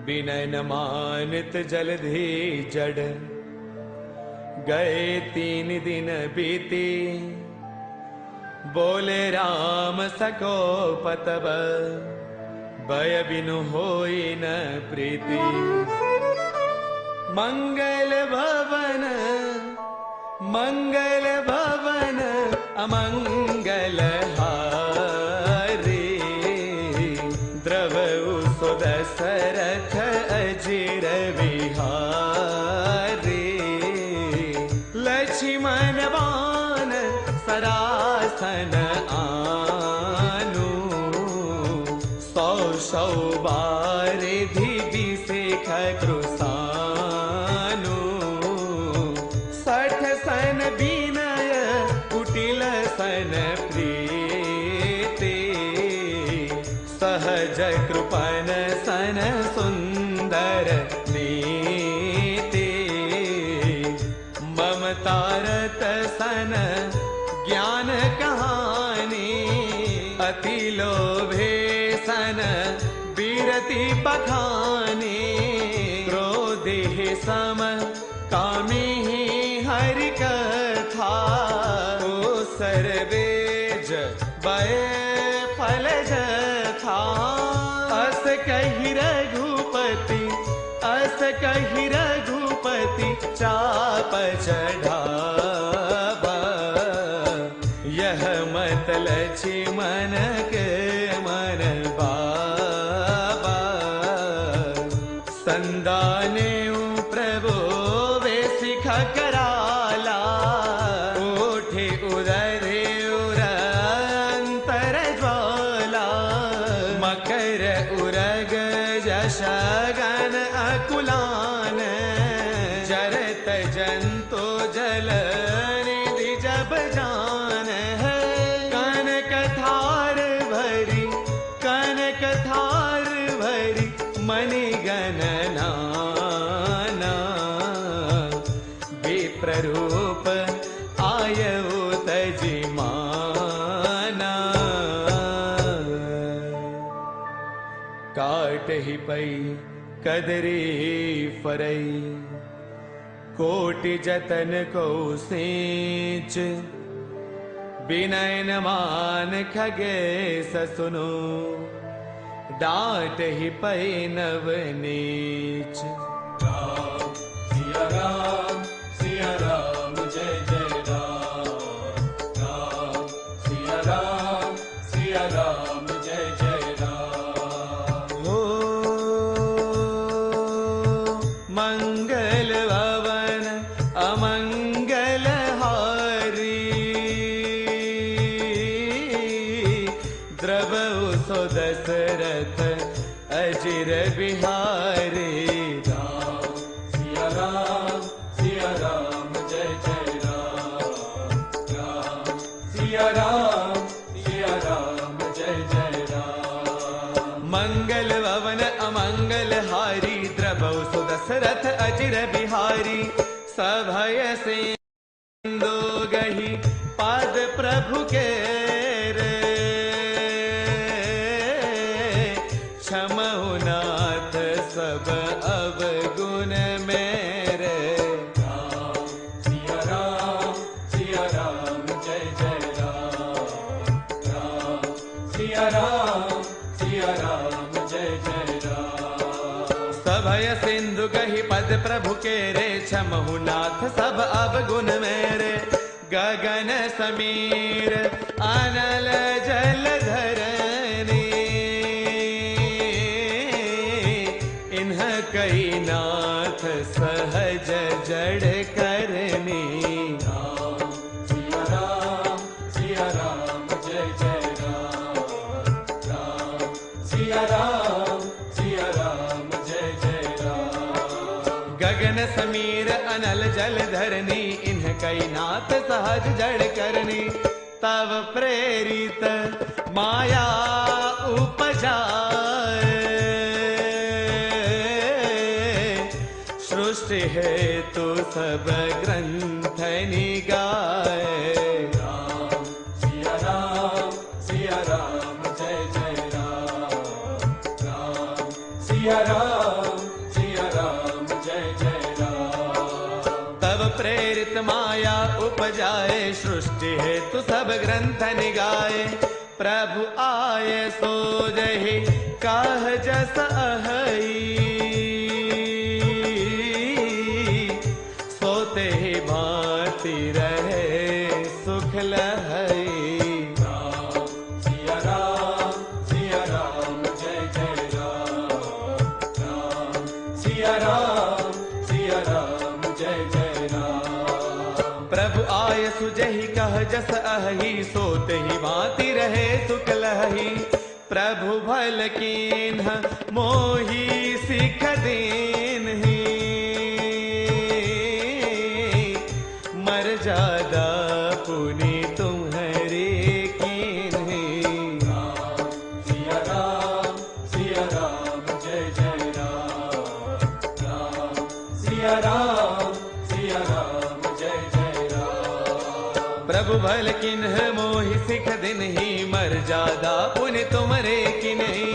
विनय न मानित जलधि जड़, गए 3 दिन बीती, बोले राम सको पतब, भय बिनु होई न प्रीति। मंगल भवन अमंगल हारी, द्रवउ सो दशरथ अजिर विहारी। लक्ष्मण बान सरासन आनु, 100 बारिधि बिसेख कृसानु। 60 सन विनय कुटिल सन प्रीति, सहज कृपन सन सुंदर नीति। ममतारत सन ज्ञान कहानी, अति लोभे सन बीरति बखानी। क्रोधि सम कामी हरि कथा, ओ सर्वेज बय फल जथा। अस कहि रघुपति चाप चढ़ावा। यह मत लक्ष्मण के मन बाबा, संदाने प्रभु वे सिख कराला। उठे उदरे उरंतर ज्वाला, मकर उरग जशगन अकुलान। जरत जंतो जल निधि जब जान है, कनक थार भरी मणिगण नाना। विप्ररूप आयउ तजिमाना, काटहि पै कदरी फरई। कोटि जतन को सेच, विनय न मान खगेश सुनो। डांट ही पै नव नीच। राम सिया राम जय जय राम। राम सिया राम जय जय राम। हो मंगल भवन अमंगल हारी, द्रवउ सो दशरथ अजिर बिहारी। राम सिया राम जय जय राम। राम सिया राम जय जय राम। मंगल भवन अमंगल हारी, द्रवउ सो दशरथ अजिर बिहारी। सभय सिंधु गहि पद प्रभु के रे, क्षमहु नाथ सब अवगुण मेरे। राम सिया राम जय जय राम। राम सिया राम जय जय राम। सभय सिंधु कहि पद प्रभु के रे, क्षमहु नाथ सब अवगुण मेरे। गगन समीर अनल जल धरनी, इन्ह कई नाथ सहज जड़ करनी। राम सिया राम जय जय राम। राम सिया राम जय जय राम। गगन समीर अनल जल धरनी, इन्ह कई नाथ सहज जड़ करनी। तव प्रेरित माया उपजाए, सृष्टि हेतु सब ग्रंथ निगाए। राम सिया राम जय जय राम। राम सिया राम बजाए, सृष्टि हेतु सब ग्रंथ निगाए। प्रभु आए सो जहि काह जस अहई, सोते ही भांति रहे सुख लहई। प्रभु आय सुजहि कह जस अहि, सोते ही भांति रहे सुख लहई। प्रभु भल कीन्ह मोहि सिख दीन्हि, मर्यादा पुनि तुम्हारी कीन्हि। सिया राम जय जय राम, राम सिया राम जय जय राम। प्रभु भल किन्ह मोहि सिख दिन्हि, मर्यादा पुनि तुमरे किन्हि।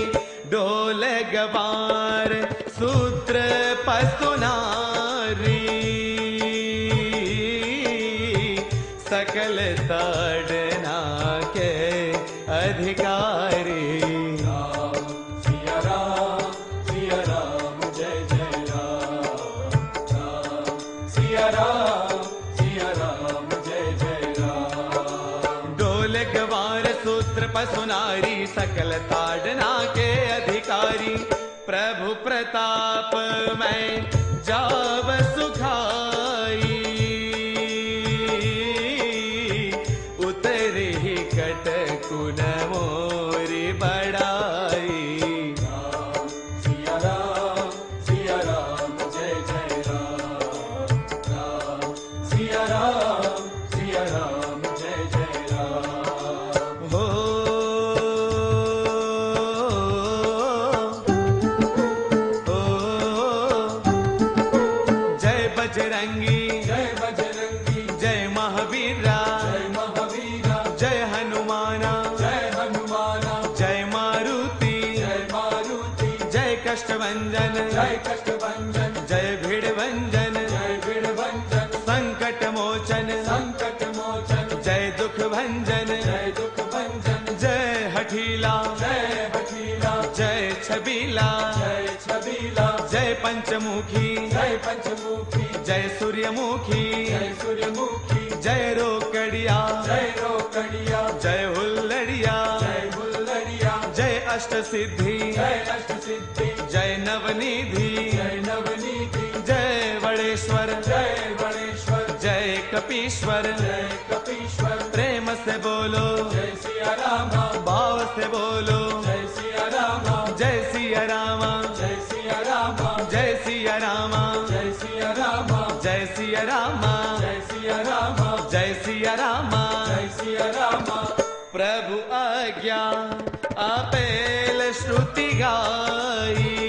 ढोल गवार सूत्र पसुनारी, सकल ताड़ना के अधिकारी। सिया राम जय जय राम, राम सिया राम जय जय राम। ढोल गवार सूत्र पसुनारी, सकल ताड़ना के अधिकारी। प्रभु प्रताप मैं जाव सुखाई, उतरे ही कटकुन मोरी बड़ाई। सिया राम जय जय राम, राम सिया राम जय जय राम। हो जय बजरंगी जय महावीरा, जय हनुमाना जय मारुति, जय कष्टभंजन जय भीड़भंजन, संकट मोचन जय दुख भंजन, जय हठीला जय छबीला, जय पंचमुखी जय सूर्यमुखी, जय रोकड़िया जय हुल्लड़िया, जय अष्ट सिद्धि जय नवनिधि, जय वड़ेश्वर जय कपीश्वर। प्रेम से बोलो जय सिया राम, भाव से बोलो जय सिया राम, जय सिया रामा, जय सिया राम, जय सिया रामा, जय सिया राम, जय सिया रामा, जय सिया राम, जय सिया रामा। जय सिया राम। प्रभु आज्ञा आपेल श्रुति गाई,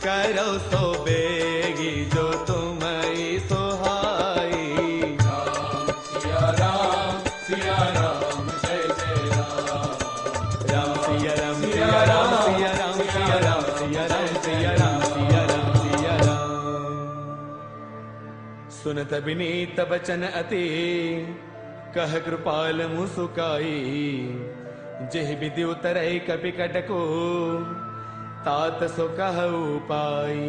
करो सो बेगी जो तुम्हारी सोहाई। सिया राम जय जय राम, राम सिया राम सिया राम सिया राम सिया राम सिया राम सिया राम सिया राम सिया राम। सुनत विनीत बचन अति, कह कृपाल मुसुकाई। जेह विधि उतरै कपि कटको, तात सो कहु पाई।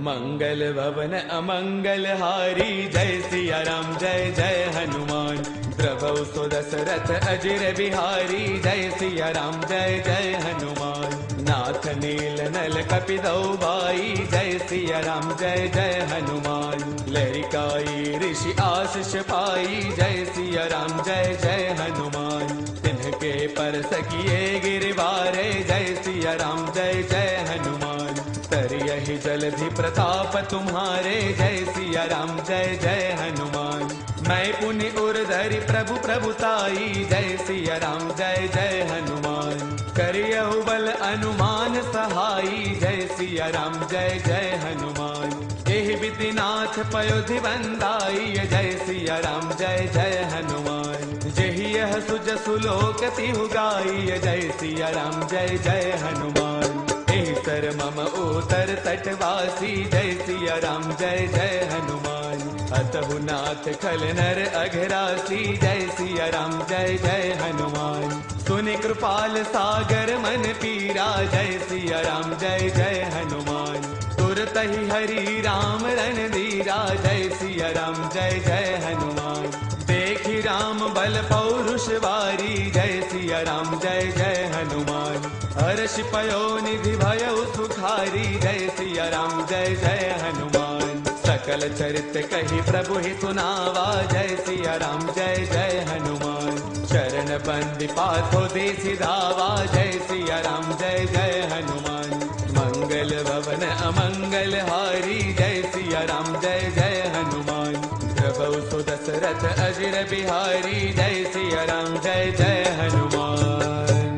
मंगल भवन अमंगल हारी, जय सिया राम जय जय हनुमान। प्रभु सो दशरथ अजिर बिहारी, जय सिया राम जय जय हनुमान। नाथ नील नल कपिदौ भाई, जय सिया राम जय जय हनुमान। लहरिकाई ऋषि आशीष पाई, जय सिया राम जय जय हनुमान। तिनके पर सकिए गिरवारे, जय सिया राम जय जय हनुमान। तरियहि जलधि प्रताप तुम्हारे, जय सिया राम जय जय हनुमान। मैं पुनि उरधरि प्रभु प्रभुताई, जय सिया राम जय जय हनुमान। करियहु बल अनुमान सहाई, जय सिया राम जय जय हनुमान। एहि विधिनाथ पयोधि बंदाई, जय सिया राम जय जय हनुमान। जेहि यह सुजसु लोक तिहु गाई, जय सिया राम जय जय हनुमान। एहि केसर मम उत्तर तटवासी, जय सिया राम जय जय हनुमान। अतहु नाथ खल नर अघरासी, जय सिया राम जय जय हनुमान। सुनि कृपाल सागर मन पीरा, जय सिया राम जय जय हनुमान। तुरत ही हरि राम रणधीरा, जय सिया राम जय जय हनुमान। देखि राम बल पौरुष वारी, जय सिया राम जय जय हनुमान। हर्ष पयो निधि भयउ सुखारी, जय सिया राम जय जय हनुमान। सकल चरित कही प्रभु ही सुनावा, जय सिया राम जय जय हनुमान। चरण बंदी पाथो दे सिधावा, जय सिया राम जय जय हनुमान। मंगल भवन अमंगल हारी, जय सिया राम जय जय हनुमान। प्रभु सुदशरथ अजिर बिहारी, जय सिया राम जय जय हनुमान।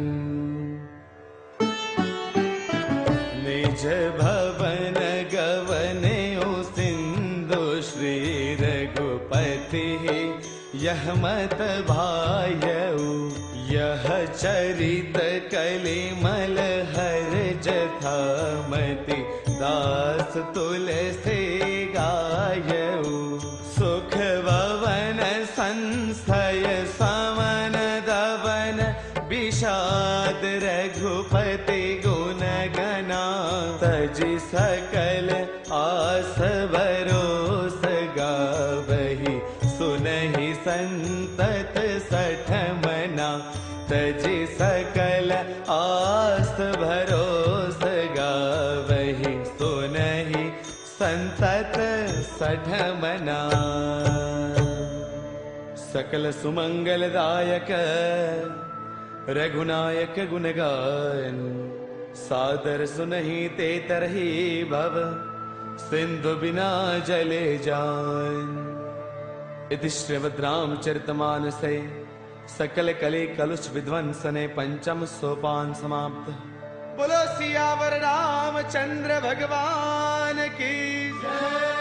निज भवन गवने सिंधु श्री रघुपति, यह मत भायऊ यह चरित कलिमल हर जथामति। दास तुलसी गायऊ सुख भवन संस्थय समन दवन। विषाद रघुपति गुण गना, तजि सकल आस भरोस गावही। सुनहि संतत सठ मना, तजि सकल आस भरोस गावही। सुनहि संतत सठ मना। सकल सुमंगल दायक रघुनायक गुण गायन। सादर सुनहि ते तरहि भव, सिंधु बिना जले जान। इति श्रीमद् रामचरितमानसे सकल कले कलुष विध्वंसने पंचम सोपान समाप्त। बोलो सियावर रामचंद्र भगवान की जय।